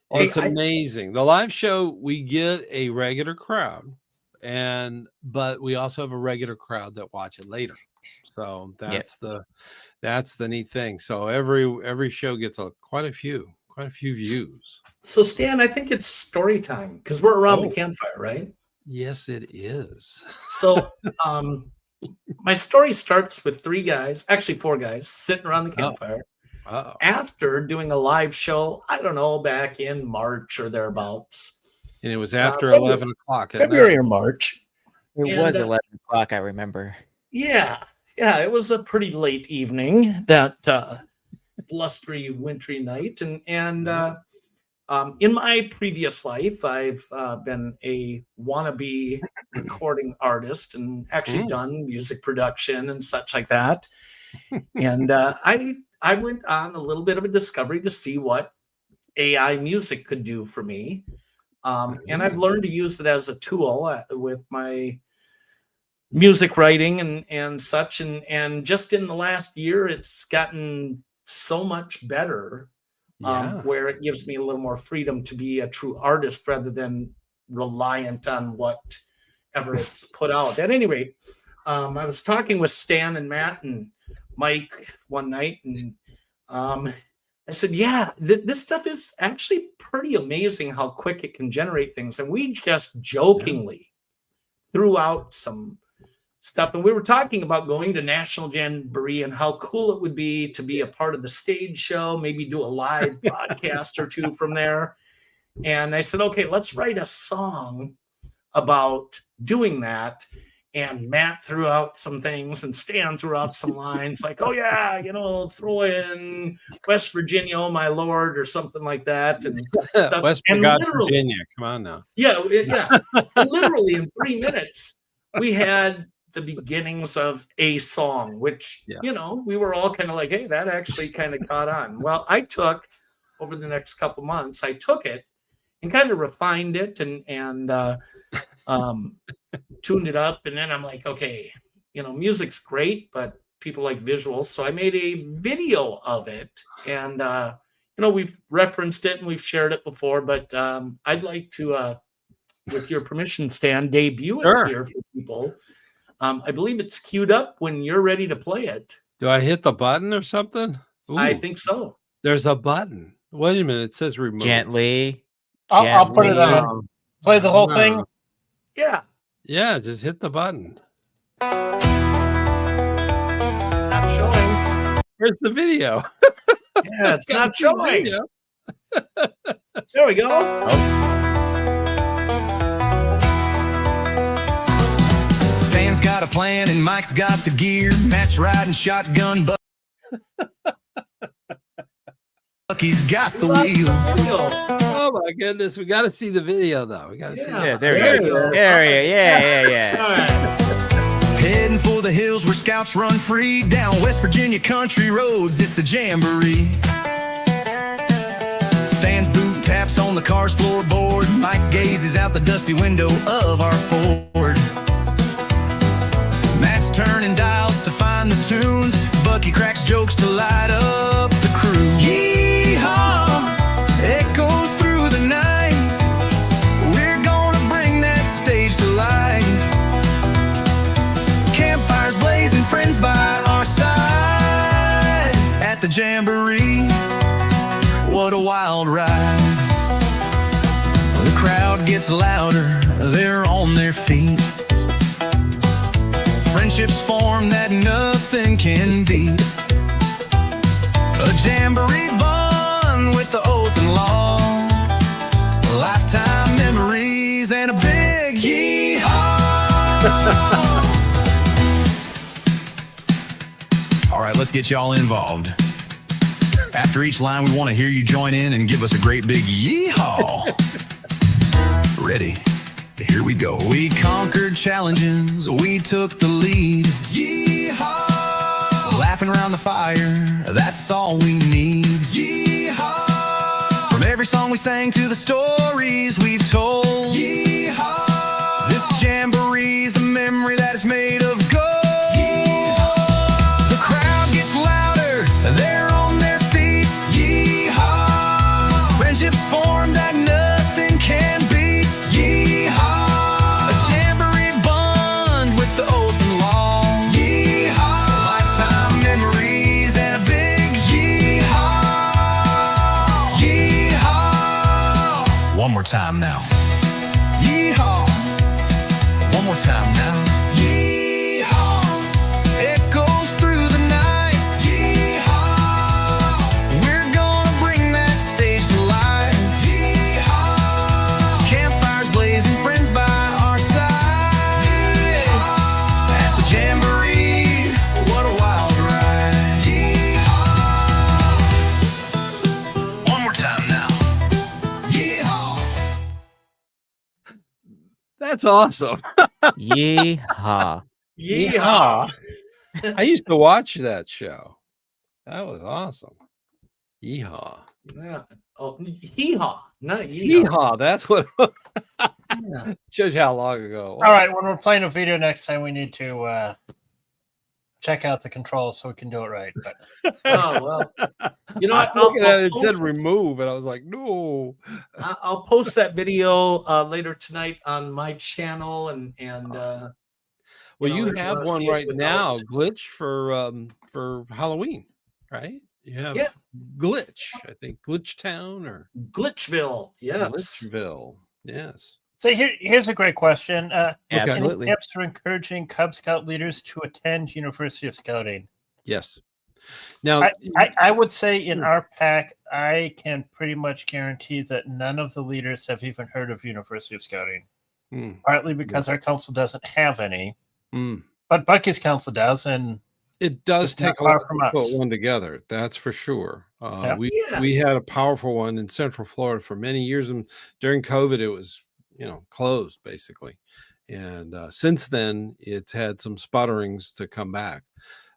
Well, it's amazing. The live show, we get a regular crowd, but we also have a regular crowd that watch it later. So that's the neat thing. So every show gets quite a few views. So Stan, I think it's story time because we're around the campfire, right? Yes, it is. So my story starts with 4 guys, sitting around the campfire. After doing a live show, I don't know, back in March or thereabouts. And it was after 11 o'clock. February or March. It was 11 o'clock, I remember. Yeah, it was a pretty late evening, that blustery, wintry night. And in my previous life, I've been a wannabe recording artist and actually done music production and such like that. And I went on a little bit of a discovery to see what AI music could do for me. And I've learned to use it as a tool with my music writing and such. And just in the last year, it's gotten so much better, where it gives me a little more freedom to be a true artist rather than reliant on whatever it's put out. At any rate, I was talking with Stan and Matt and Mike one night, and I said, yeah, this stuff is actually pretty amazing how quick it can generate things. And we just jokingly threw out some stuff. And we were talking about going to National Jamboree and how cool it would be to be a part of the stage show, maybe do a live podcast or two from there. And I said, okay, let's write a song about doing that. And Matt threw out some things and Stan threw out some lines like, oh, yeah, throw in West Virginia, oh, my Lord, or something like that. And West Virginia, come on now. Yeah. And literally in 3 minutes, we had the beginnings of a song, which, we were all kind of like, hey, that actually kind of caught on. Well, I took, over the next couple months, I took it and kind of refined it and tuned it up. And then I'm like, okay, music's great, but people like visuals. So I made a video of it. And, we've referenced it and we've shared it before, but I'd like to, with your permission, Stan, debut it here for people. I believe it's queued up when you're ready to play it. Do I hit the button or something? Ooh, I think so. There's a button. Wait a minute. It says remove. Gently. I'll put it on. Play the whole thing. Yeah. Yeah, just hit the button. Not showing. Where's the video? Yeah, it's not showing. There we go. Stan's got a plan and Mike's got the gear. Matt's riding shotgun, Bucky's got the wheel. Oh my goodness, we got to see the video though. We got to see. Yeah, there we go. Yeah. All right. Heading for the hills where scouts run free. Down West Virginia country roads, it's the Jamboree. Stan's boot taps on the car's floorboard. Mike gazes out the dusty window of our Ford. Matt's turning dials to find the tunes. Bucky cracks jokes to light up the crew. Yeehaw! Echoes through the night. We're gonna bring that stage to life. Campfires blazing, friends by our side. At the Jamboree, what a wild ride. The crowd gets louder, they're on their feet. Friendships form that nothing can beat. A Jamboree bond with the oath and law. Lifetime memories and a big yeehaw. All right, let's get y'all involved. After each line, we want to hear you join in and give us a great big yeehaw. Ready? Here we go. We conquered challenges, we took the lead. Yeehaw! Laughing around the fire, that's all we need. Yeehaw! From every song we sang to the stories we've told. Yeehaw! This Jamboree's a memory that is made of gold. Yeehaw! The crowd gets louder, they're on their feet. Yeehaw! Friendships form that nothing can beat. Yeehaw! One more time now. Yeehaw. One more time now. Yeehaw. Echoes through the night. Yeehaw. We're gonna bring that stage to life. Yeehaw. Campfires blazing, friends by our side. Yeehaw. At the Jamboree, what a wild ride. Yeehaw. One more time now. That's awesome. Yeehaw. Yeehaw. I used to watch that show. That was awesome. Yeehaw. Yeah. Oh, hee-haw, not yeehaw. Yeehaw. That's what. Yeah. Shows you how long ago. All right, when we're playing a video next time, we need to check out the controls so we can do it right. But Oh, well. You know, I'm looking at it, it said remove, and I was like, no. I'll post that video later tonight on my channel, and awesome. Well, you have one right now, Glitch for Halloween, right? You have Glitch, I think Glitch Town or Glitchville, yes. Glitchville, yes. So here's a great question. Absolutely. Any tips for encouraging Cub Scout leaders to attend University of Scouting? Yes. Now, I would say in our pack, I can pretty much guarantee that none of the leaders have even heard of University of Scouting. Partly because our council doesn't have any, but Bucky's council does, and it does take a lot to put one together. That's for sure. We had a powerful one in Central Florida for many years, and during COVID, it was closed basically. And since then, it's had some sputterings to come back.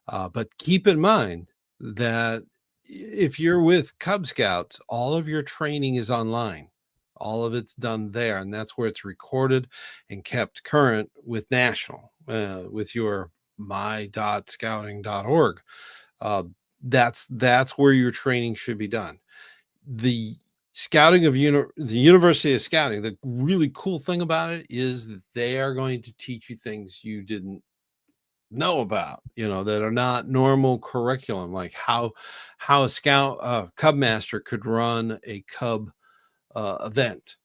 But keep in mind that if you're with Cub Scouts, all of your training is online. All of it's done there, and that's where it's recorded and kept current with national, with your my.scouting.org. That's where your training should be done. The scouting of the University of Scouting, the really cool thing about it is that they are going to teach you things you didn't know about, that are not normal curriculum, like how a scout cub master could run a cub event,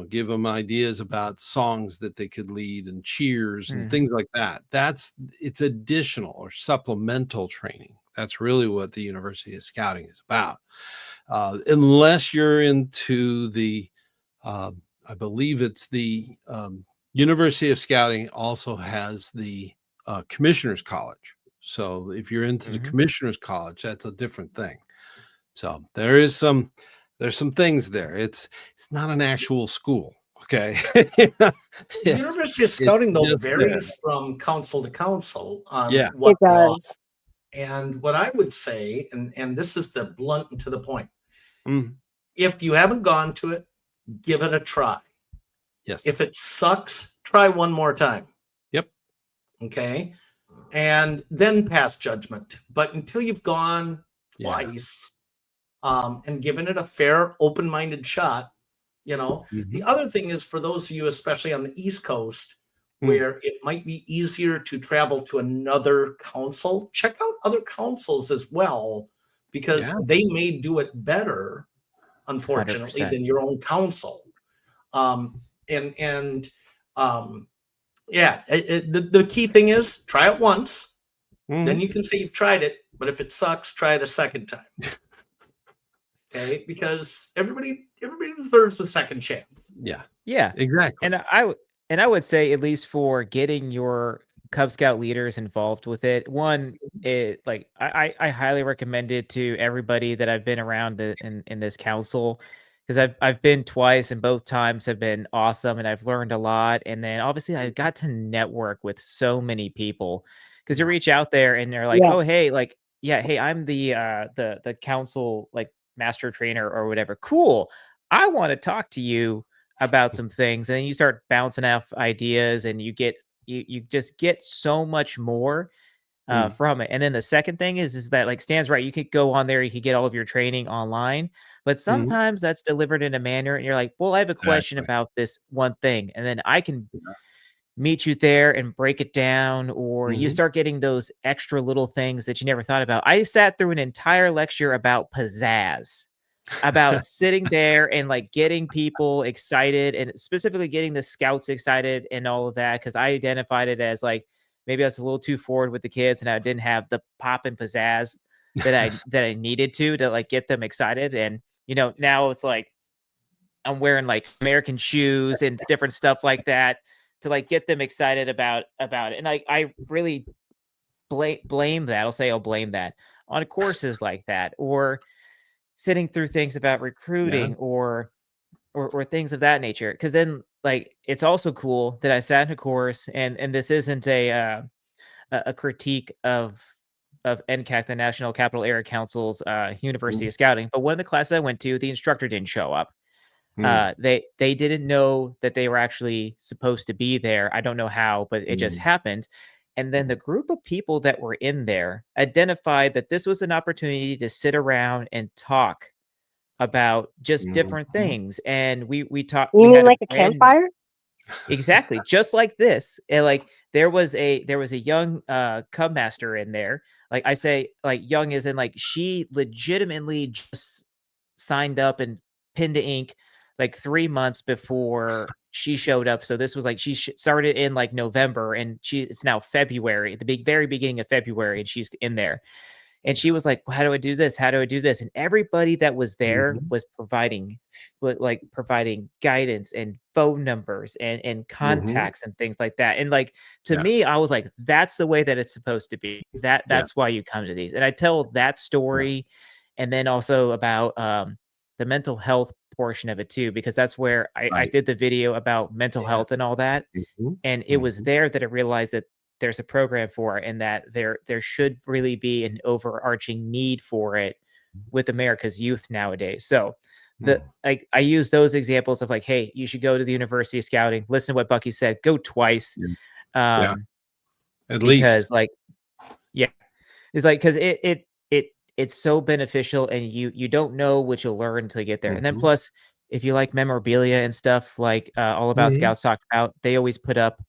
give them ideas about songs that they could lead and cheers and things like that. It's additional or supplemental training. That's really what the University of Scouting is about. Unless you're into the I believe it's the University of Scouting also has the Commissioner's College. So if you're into the Commissioner's College, that's a different thing. So there's some things there. It's not an actual school. Okay. The University of Scouting though varies from council to council on what it does. And what I would say, and this is the blunt and to the point, if you haven't gone to it, give it a try. Yes. If it sucks, try one more time. Yep. Okay. And then pass judgment. But until you've gone twice and given it a fair, open-minded shot, the other thing is for those of you, especially on the East Coast, where it might be easier to travel to another council, check out other councils as well, because they may do it better, unfortunately, 100%. than your own council. The key thing is try it once, then you can say you've tried it. But if it sucks, try it a second time. Okay, because everybody deserves a second chance. Yeah, exactly. And I would say, at least for getting your Cub Scout leaders involved with it, I highly recommend it to everybody that I've been around in this council, because I've been twice, and both times have been awesome, and I've learned a lot. And then obviously I got to network with so many people, because you reach out there and they're like, oh, hey, hey, I'm the council master trainer or whatever. Cool. I want to talk to you about some things. And then you start bouncing off ideas, and you just get so much more from it. And then the second thing is that, Stan's right, you could go on there, you could get all of your training online, but sometimes that's delivered in a manner and you're like, well, I have a question about this one thing, and then I can meet you there and break it down, or you start getting those extra little things that you never thought about. I sat through an entire lecture about pizzazz, about sitting there and getting people excited, and specifically getting the scouts excited and all of that, because I identified it as maybe I was a little too forward with the kids, and I didn't have the pop and pizzazz that I needed to get them excited. And now it's I'm wearing American shoes and different stuff like that to get them excited about it. And I really blame that. I'll blame that on courses like that, or sitting through things about recruiting or things of that nature. Because then it's also cool that I sat in a course, and this isn't a critique of NCAC, the National Capital Area Council's University of Scouting, but one of the classes I went to, the instructor didn't show up. They didn't know that they were actually supposed to be there. I don't know how, but it just happened. And then the group of people that were in there identified that this was an opportunity to sit around and talk about just different things. And we talked. You We mean had a like a brand campfire? exactly just like this. And like there was a young cub master in there. Like I say, like young as in like she legitimately just signed up and pinned to ink like 3 months before she showed up. So this was like she started in like November, and it's now February, the very beginning of February, and she's in there. And she was like, well, how do I do this? How do I do this? And everybody that was there was providing guidance and phone numbers and contacts and things like that. And like, to me, I was like, that's the way that it's supposed to be. That's why you come to these. And I tell that story. And then also about the mental health portion of it too, because that's where I did the video about mental health and all that. And it was there that I realized that there's a program for it, and that there should really be an overarching need for it with America's youth nowadays. So I use those examples of like, hey, you should go to the University of Scouting, listen to what Bucky said, go twice. At Because least like, yeah, it's like, because it's so beneficial, and you don't know what you'll learn until you get there. And then plus, if you like memorabilia and stuff like All About Scouts talked about, they always put up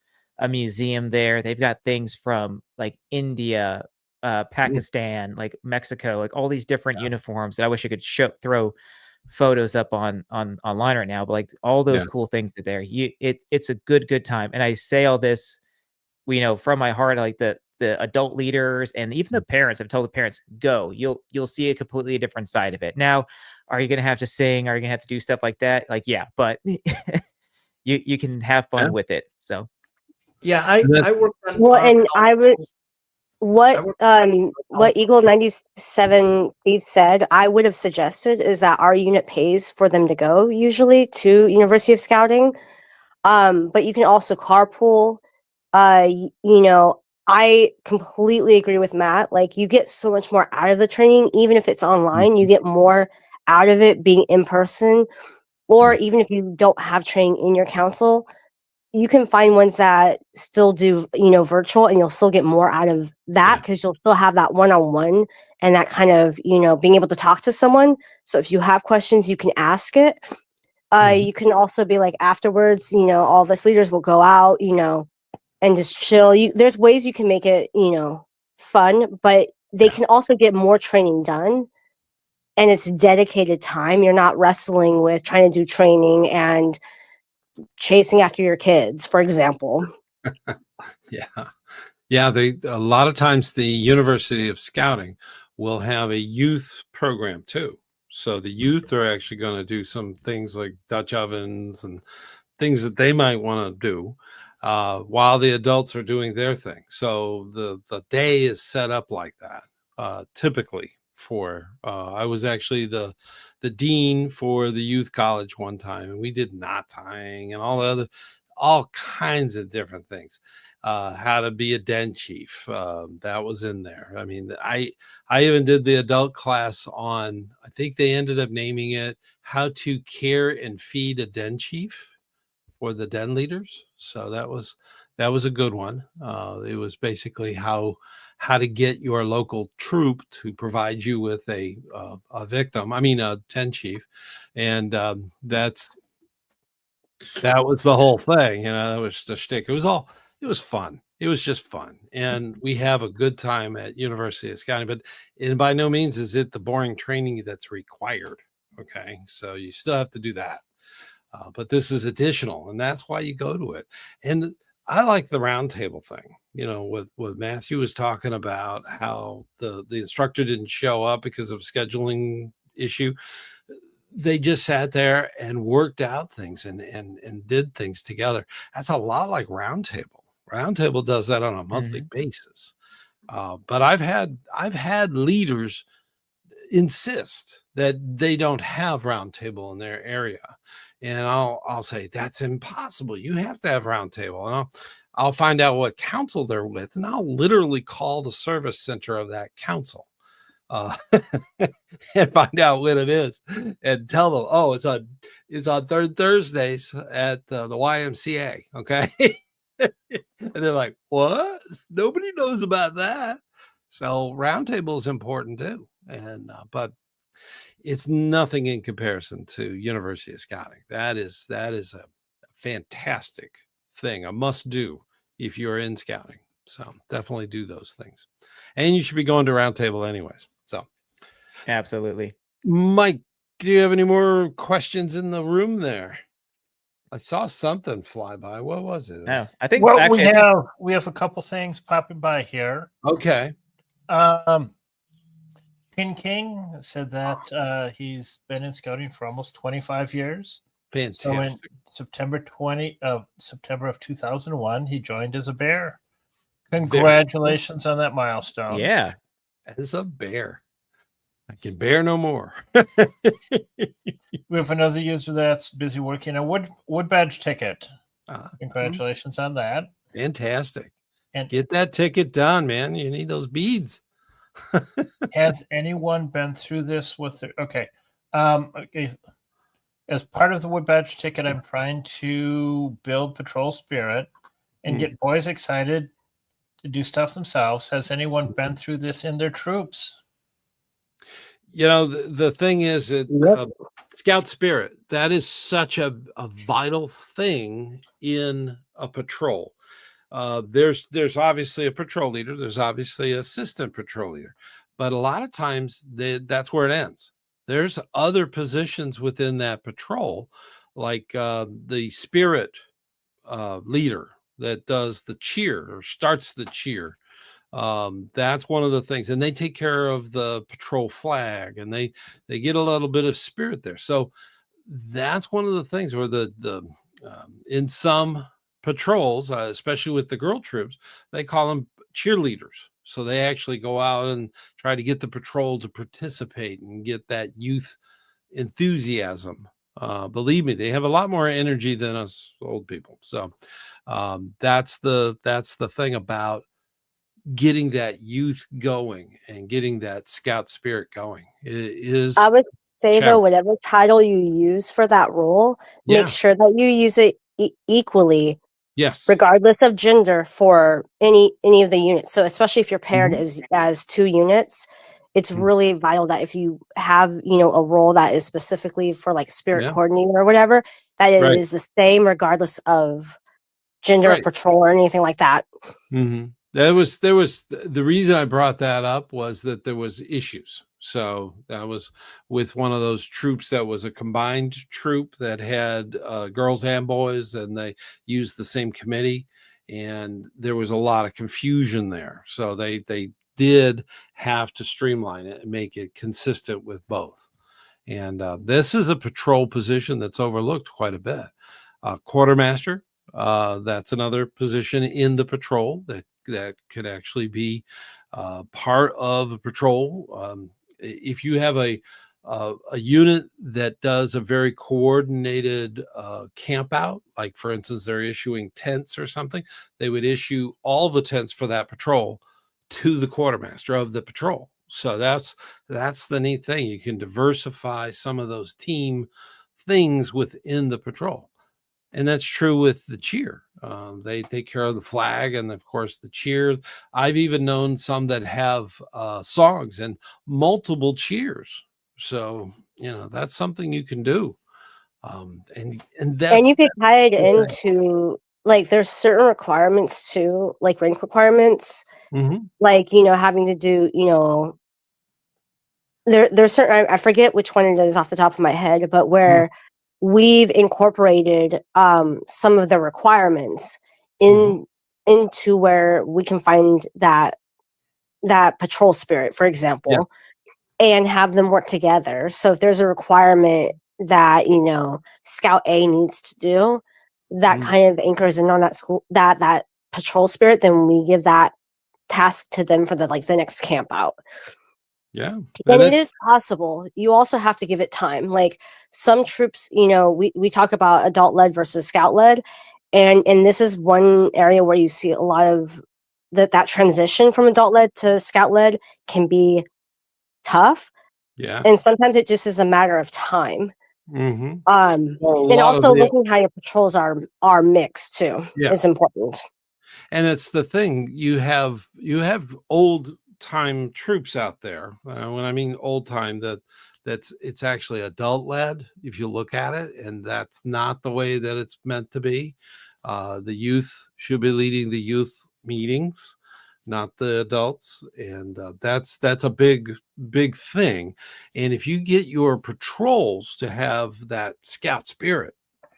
a museum there. They've got things from like India, Pakistan, like Mexico, like all these different uniforms that I wish I could throw photos up on online right now. But like all those cool things are there. It's a good time. And I say all this, from my heart. Like the adult leaders and even the parents, I've told the parents, go, you'll see a completely different side of it. Now, are you going to have to sing? Are you going to have to do stuff like that? Like, yeah, but you can have fun with it. So. Yeah, I worked on. Well, and I was what Eagle 97 Steve said. I would have suggested is that our unit pays for them to go usually to University of Scouting, but you can also carpool. I completely agree with Matt. Like, you get so much more out of the training, even if it's online. You get more out of it being in person, or even if you don't have training in your council. You can find ones that still do, virtual, and you'll still get more out of that because you'll still have that one-on-one and that kind of, being able to talk to someone. So if you have questions, you can ask it. You can also be like afterwards, all of us leaders will go out, and just chill. There's ways you can make it, fun, but they can also get more training done, and it's dedicated time. You're not wrestling with trying to do training and chasing after your kids, for example. A lot of times the University of Scouting will have a youth program too. So the youth are actually going to do some things like Dutch ovens and things that they might want to do while the adults are doing their thing. So the day is set up like that. Typically for I was actually the dean for the youth college one time, and we did knot tying and all kinds of different things. How to be a den chief, that was in there. I mean, I even did the adult class on, I think they ended up naming it How to Care and Feed a Den Chief for the den leaders. So that was a good one. It was basically how to get your local troop to provide you with a victim. I mean, a den chief, and that was the whole thing. That was the shtick. It was fun. It was just fun, and we have a good time at University of Scouting. But by no means is it the boring training that's required. Okay, so you still have to do that. But this is additional, and that's why you go to it. And I like the roundtable thing, what Matthew was talking about, how the instructor didn't show up because of scheduling issue. They just sat there and worked out things and did things together. That's a lot like roundtable. Roundtable does that on a monthly basis. But I've had leaders insist that they don't have roundtable in their area. And I'll say, that's impossible. You have to have roundtable. And I'll find out what council they're with, and I'll literally call the service center of that council and find out what it is, and tell them, oh, it's on third Thursdays at the YMCA. Okay. And they're like, what? Nobody knows about that. So roundtable is important too. And but it's nothing in comparison to University of Scouting. That is a fantastic thing, a must do if you're in scouting. So definitely do those things. And you should be going to roundtable anyways. So Absolutely. Mike, do you have any more questions in the room there? I saw something fly by. What was it? No, I think Well, actually, we have a couple things popping by here. Okay. Pin King said that he's been in scouting for almost 25 years. Fantastic. So in September of 2001, he joined as a bear. Congratulations on that milestone. yeah. As a bear. I can bear no more. We have another user that's busy working a wood badge ticket. Congratulations on that. Fantastic. And get that ticket done, man. You need those beads. Has anyone been through this with their okay? As part of the wood badge ticket, I'm trying to build patrol spirit and get boys excited to do stuff themselves. Has anyone been through this in their troops? You know, the thing is that Scout Spirit, that is such a vital thing in a patrol. There's obviously a patrol leader. There's obviously an assistant patrol leader. But a lot of times that's where it ends. There's other positions within that patrol, like the spirit leader that does the cheer or starts the cheer. That's one of the things, and they take care of the patrol flag, and they get a little bit of spirit there. So that's one of the things where the in some patrols, especially with the girl troops, they call them cheerleaders. So they actually go out and try to get the patrol to participate and get that youth enthusiasm. Believe me, they have a lot more energy than us old people. So that's the thing about getting that youth going and getting that scout spirit going. It is, I would say though, whatever title you use for that role, make sure that you use it equally. Yes. Regardless of gender for any of the units. So especially if you're paired as two units, it's really vital that if you have, a role that is specifically for like spirit coordinator or whatever, that it is the same regardless of gender, patrol, or anything like that. There was the reason I brought that up was that there was issues. So that was with one of those troops that was a combined troop that had girls and boys, and they used the same committee, and there was a lot of confusion there. So they did have to streamline it and make it consistent with both. And this is a patrol position that's overlooked quite a bit. Quartermaster, that's another position in the patrol that could actually be part of a patrol. If you have a unit that does a very coordinated camp out, like for instance, they're issuing tents or something, they would issue all the tents for that patrol to the quartermaster of the patrol. So that's the neat thing. You can diversify some of those team things within the patrol. And that's true with the cheer. They take care of the flag and, of course, the cheer. I've even known some that have songs and multiple cheers. So, that's something you can do. And you can tie it into, like, there's certain requirements too, like rank requirements, like, having to do, there's certain, I forget which one it is off the top of my head, but where we've incorporated some of the requirements into where we can find that patrol spirit, for example, and have them work together. So if there's a requirement that Scout A needs to do, that kind of anchors in on that patrol spirit, then we give that task to them for the next camp out. Yeah. And it is possible. You also have to give it time. Like some troops, we talk about adult led versus scout led. And this is one area where you see a lot of that transition from adult led to scout led can be tough. Yeah. And sometimes it just is a matter of time. Mm-hmm. And also looking how your patrols are mixed too is important. And it's the thing, you have old time troops out there. When I mean old time, it's actually adult led if you look at it, and that's not the way that it's meant to be. The youth should be leading the youth meetings, not the adults, and that's a big thing. And if you get your patrols to have that scout spirit,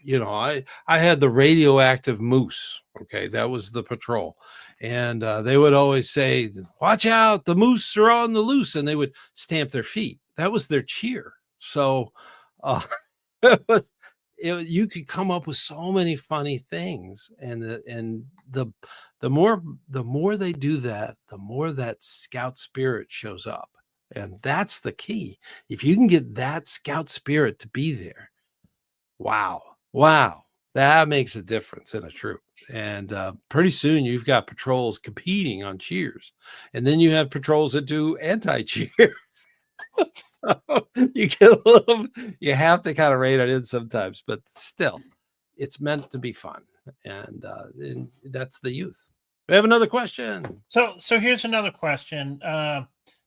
I had the radioactive moose. Okay, that was the patrol, and they would always say, "Watch out, the moose are on the loose," and they would stamp their feet. That was their cheer. So you could come up with so many funny things, and the more they do that, the more that scout spirit shows up, and that's the key. If you can get that scout spirit to be there, wow, that makes a difference in a troop. And pretty soon you've got patrols competing on cheers, and then you have patrols that do anti-cheers. So you get a little, you have to kind of rein it in sometimes, but still, it's meant to be fun, and that's the youth. We have another question. So here's another question.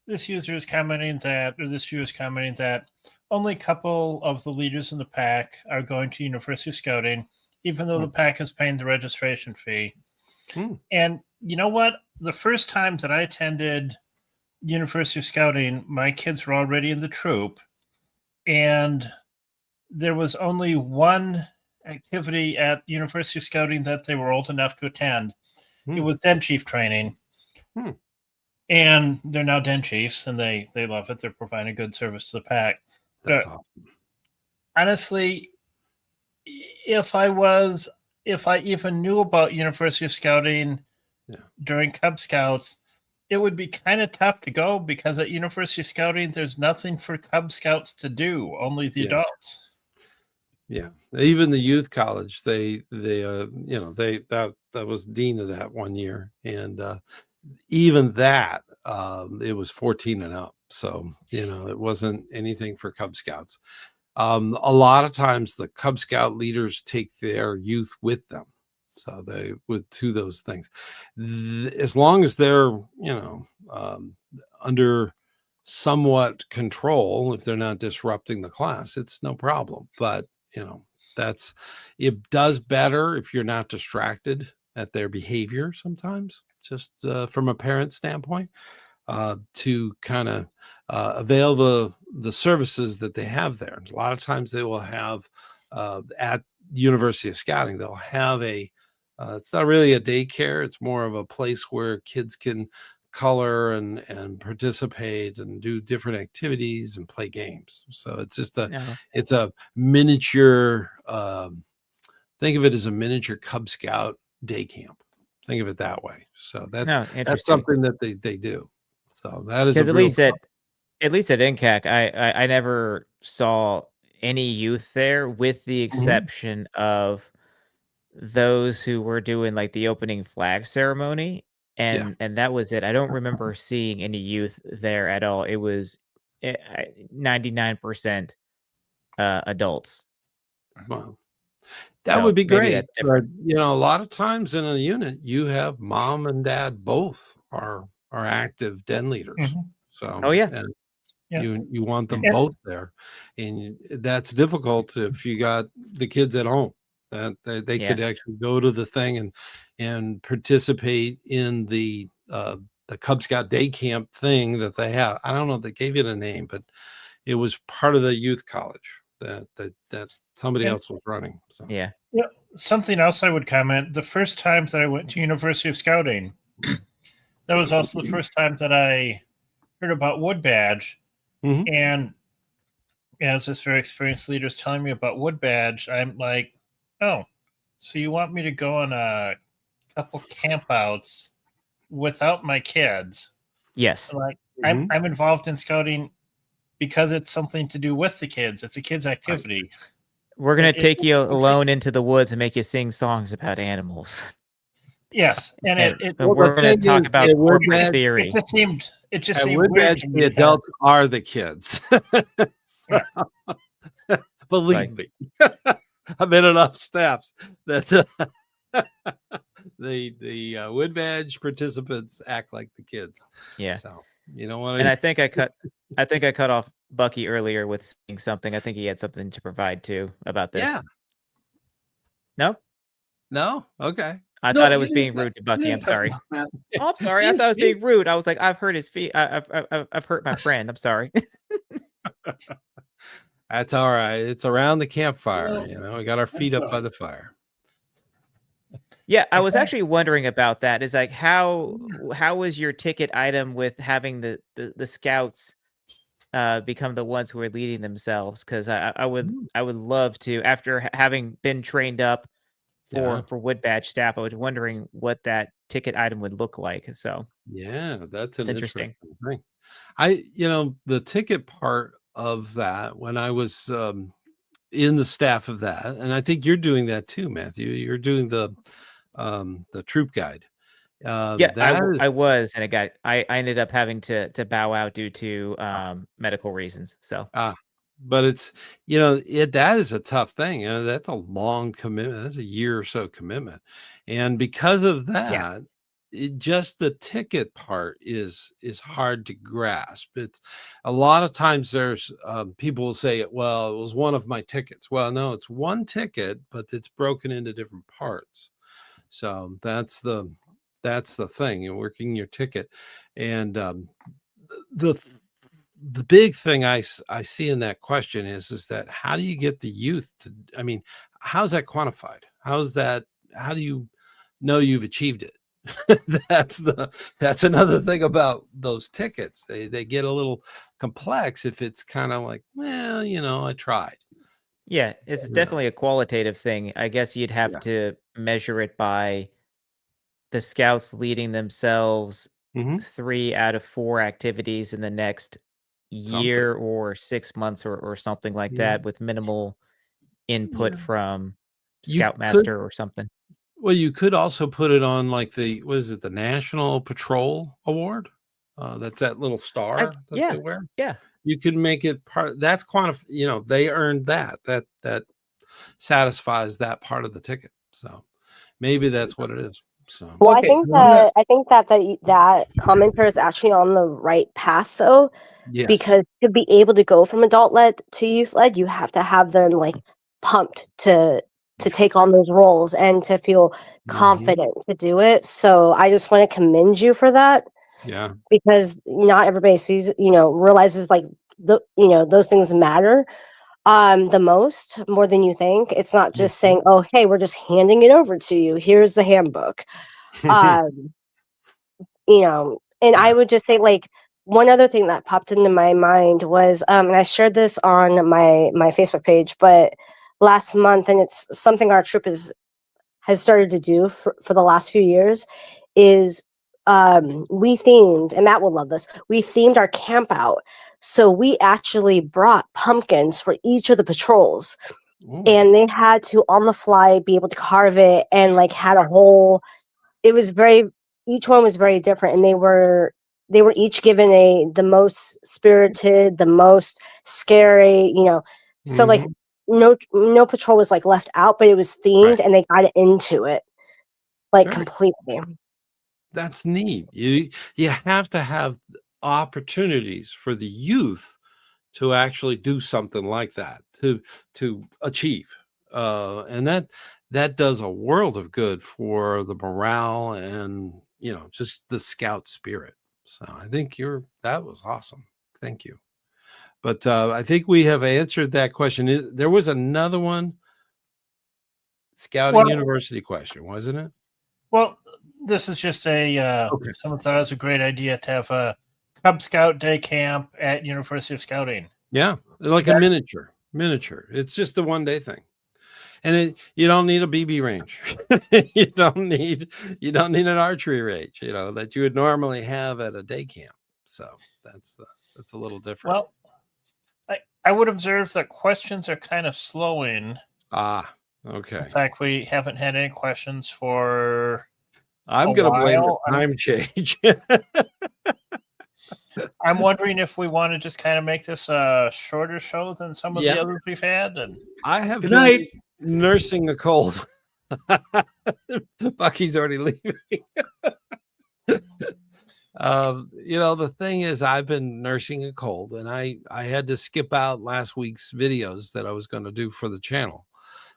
This viewer is commenting that only a couple of the leaders in the pack are going to University of Scouting, even though the pack is paying the registration fee. And you know what? The first time that I attended University of Scouting, my kids were already in the troop, and there was only one activity at University of Scouting that they were old enough to attend. It was Den Chief training. And they're now Den Chiefs, and they love it. They're providing a good service to the pack. That's but awesome. Honestly, if I even knew about University of Scouting during Cub Scouts, it would be kind of tough to go, because at University of Scouting, there's nothing for Cub Scouts to do, only the adults. Yeah, even the youth college, that was dean of that one year, and even that, it was 14 and up, so it wasn't anything for Cub Scouts. A lot of times the Cub Scout leaders take their youth with them, so they would do those things, as long as they're under somewhat control. If they're not disrupting the class, it's no problem. But it does better if you're not distracted at their behavior sometimes, just from a parent standpoint, to kind of avail the services that they have there. A lot of times they will have at University of Scouting, they'll have it's not really a daycare, it's more of a place where kids can color and participate and do different activities and play games. So it's just it's a miniature, think of it as a miniature Cub Scout day camp. Think of it that way. So that's something that they do. So that is, because at least at NCAC, I never saw any youth there, with the exception of those who were doing like the opening flag ceremony. And that was it. I don't remember seeing any youth there at all. It was 99% adults. Wow. That would be great. But, a lot of times in a unit, you have mom and dad both are active den leaders. So you want them both there, and that's difficult if you got the kids at home. That they could actually go to the thing and participate in the Cub Scout day camp thing that they have. I don't know if they gave it a name, but it was part of the youth college that somebody else was running. So Something else I would comment: the first time that I went to University of Scouting, that was also the first time that I heard about Wood Badge. And as this very experienced leader is telling me about Wood Badge, I'm like, oh, so you want me to go on a couple campouts without my kids? Yes. Like, I'm involved in scouting because it's something to do with the kids. It's a kids' activity. We're going to take you alone into the woods and make you sing songs about animals. Yes. And we're going to talk about corporate theory. It just seemed weird. The adults are the kids. But Believe me, I've been enough staffs that the Wood Badge participants act like the kids. Yeah. So you know what? And I think I cut off Bucky earlier with saying something. I think he had something to provide too about this. Yeah. No? No? Okay. I No, thought I you was didn't being rude to Bucky. I'm sorry. man. Oh, I'm sorry. I thought I was being rude. I was like, I've hurt his feet. I've hurt my friend. I'm sorry. That's all right. It's around the campfire. Yeah. We got our feet That's up all by right. the fire. Yeah, I was Okay. actually wondering about that. Is like how was your ticket item with having the scouts become the ones who are leading themselves? Because I would love to, after having been trained up for Wood Badge staff, I was wondering what that ticket item would look like. So Yeah, that's an it's interesting. thing. The ticket part of that, when I was in the staff of that, and I think you're doing that too, Matthew. You're doing the troop guide. Yeah, that I was, and I ended up having to bow out due to medical reasons. So but it's that is a tough thing. That's a long commitment. That's a year or so commitment, and because of that, just the ticket part is hard to grasp. It's a lot of times there's people will say, well, it was one of my tickets. Well, no, it's one ticket, but it's broken into different parts. So that's the thing. You're working your ticket, and the big thing I see in that question is that how do you get the youth to? I mean, how's that quantified? How do you know you've achieved it? That's another thing about those tickets. They get a little complex if it's kind of like, well, I tried. yeah, it's definitely a qualitative thing. I guess you'd have to measure it by the scouts leading themselves 3 out of 4 activities in the next year or 6 months or something like that, with minimal input from Scoutmaster or something. Well, you could also put it on like the National Patrol Award? That's that little star that they wear. Yeah. You could make it part. That's they earned that. That satisfies that part of the ticket. So maybe that's what it is. So well, I think that commenter is actually on the right path though. Yes. Because to be able to go from adult led to youth led, you have to have them like pumped to take on those roles and to feel confident to do it. So I just want to commend you for that. Yeah. Because not everybody sees, realizes like those things matter the most, more than you think. It's not just saying, oh, hey, we're just handing it over to you. Here's the handbook. And I would just say like one other thing that popped into my mind was, and I shared this on my Facebook page, but last month, and it's something our troop has started to do for the last few years, is we themed, and Matt will love this, we themed our camp out. So we actually brought pumpkins for each of the patrols. Ooh. And they had to on the fly be able to carve it, and like had a whole, each one was very different, and they were each given the most spirited, the most scary, so like no patrol was like left out, but it was themed, and they got into it like completely. That's neat. You have to have opportunities for the youth to actually do something like that, to achieve, and that does a world of good for the morale and just the scout spirit. So I think that was awesome. Thank you. But I think we have answered that question. There was another one, Scouting University question, wasn't it? Well, this is just someone thought it was a great idea to have a Cub Scout day camp at University of Scouting. Yeah, like a miniature. It's just a one-day thing. And you don't need a BB range. you don't need an archery range, that you would normally have at a day camp. So that's a little different. Well, I would observe that questions are kind of slowing. Okay. In fact, we haven't had any questions for. I'm going to blame the time change. I'm wondering if we want to just kind of make this a shorter show than some of the others we've had. And I have Good night. nursing a cold. Bucky's already leaving. The thing is, I've been nursing a cold, and I had to skip out last week's videos that I was going to do for the channel.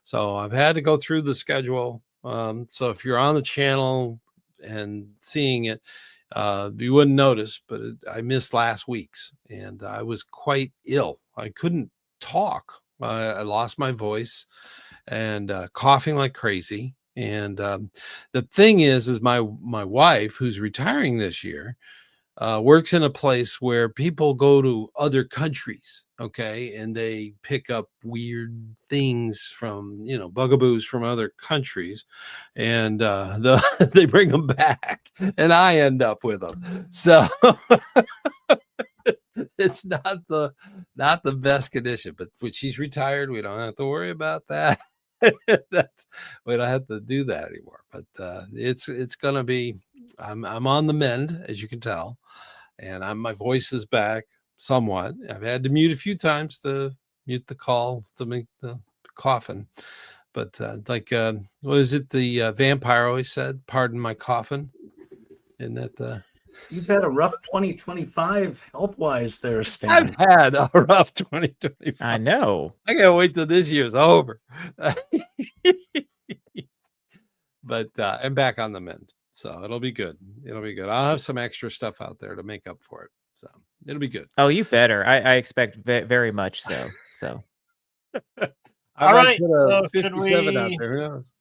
So I've had to go through the schedule. So if you're on the channel and seeing it, you wouldn't notice, but I missed last week's, and I was quite ill. I couldn't talk. I lost my voice and coughing like crazy. And the thing is my wife, who's retiring this year, works in a place where people go to other countries, okay, and they pick up weird things from, bugaboos from other countries, and they bring them back, and I end up with them. So it's not the best condition, but when she's retired, we don't have to worry about that. We don't have to do that anymore. But it's gonna be. I'm on the mend, as you can tell, and my voice is back somewhat. I've had to mute a few times to mute the call to make the coughing. But what is it? The vampire always said, "Pardon my coughing." Isn't that the? You've had a rough 2025 health-wise there, Stan. I've had a rough 2025. I know. I can't wait till this year's over. But I'm back on the mend, so it'll be good. It'll be good. I'll have some extra stuff out there to make up for it, so it'll be good. Oh, you better. I expect very much so. So. All right. So 57 should we out there. Who knows?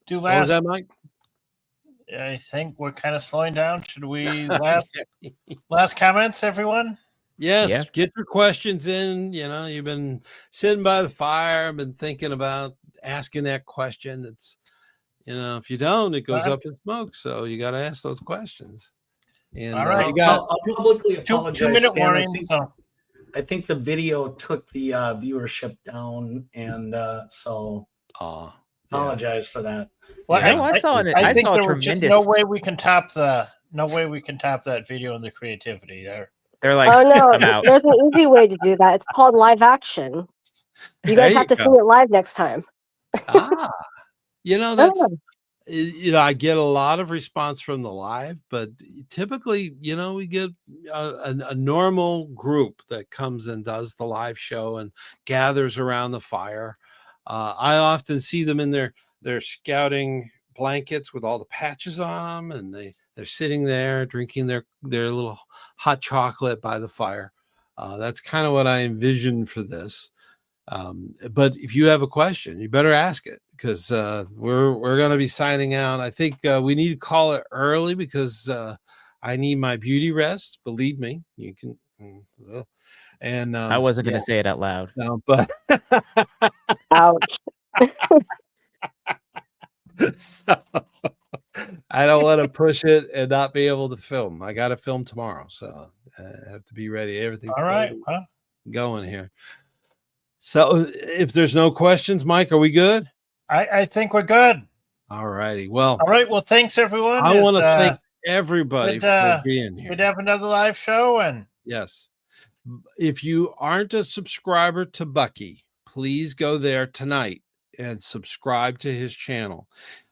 do What was last? that, Mike? I think we're kind of slowing down. Should we last comments, everyone? Yes. Yeah. Get your questions in. You've been sitting by the fire, been thinking about asking that question. It's, if you don't, it goes up in smoke. So you got to ask those questions. And all right, I'll publicly apologize. 2-minute Stan. warning. I think the video took the viewership down, and so apologize for that. Well, Yeah. I saw it. I think saw there was just tremendous. no way we can top that video and the creativity there. They're like, Oh no, I'm out. there's an easy way to do that. It's called live action. You guys have to see it live next time. That's I get a lot of response from the live, but typically, we get a normal group that comes and does the live show and gathers around the fire. I often see them in their scouting blankets with all the patches on them, and they're sitting there drinking their little hot chocolate by the fire. That's kind of what I envision for this. But if you have a question, you better ask it, because we're going to be signing out. I think we need to call it early because I need my beauty rest. Believe me, you can. And I wasn't going to say it out loud. No, but Ouch. So I don't want to push it and not be able to film. I got to film tomorrow, so I have to be ready. Everything's All right, going here. So if there's no questions, Mike, are we good? I think we're good. All righty. Well, all right. Well, thanks everyone. I want to thank everybody for being here. We'd have another live show, and yes, if you aren't a subscriber to Bucky, please go there tonight and subscribe to his channel.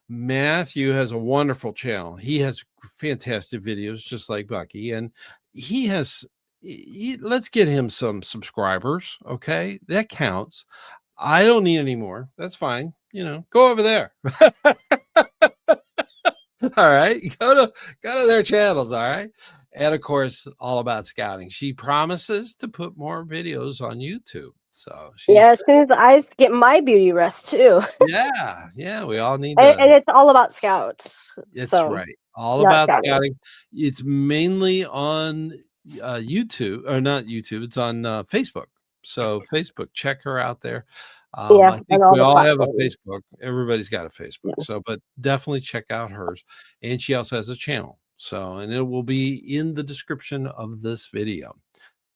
Matthew has a wonderful channel. He has fantastic videos, just like Bucky, and let's get him some subscribers. Okay, that counts. I don't need any more. That's fine. Go over there. All right, go to their channels. All right. And of course, All About Scouting. She promises to put more videos on YouTube. So as soon as I get my beauty rest too. yeah, we all need and it's all about scouts. That's right. All About Scouting. It's mainly on YouTube, or not YouTube. It's on Facebook. So Facebook, check her out there. I think we all have a Facebook. Everybody's got a Facebook. Yeah. So, but definitely check out hers. And she also has a channel. So, and it will be in the description of this video.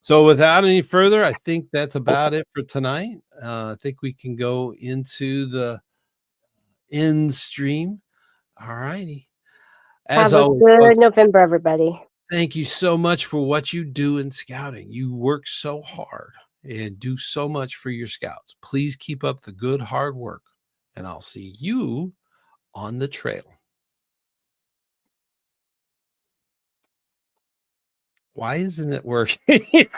So without any further, I think that's about it for tonight. I think we can go into the end stream. All righty. Have a good November, everybody. Thank you so much for what you do in scouting. You work so hard and do so much for your scouts. Please keep up the good, hard work, and I'll see you on the trail. Why isn't it working?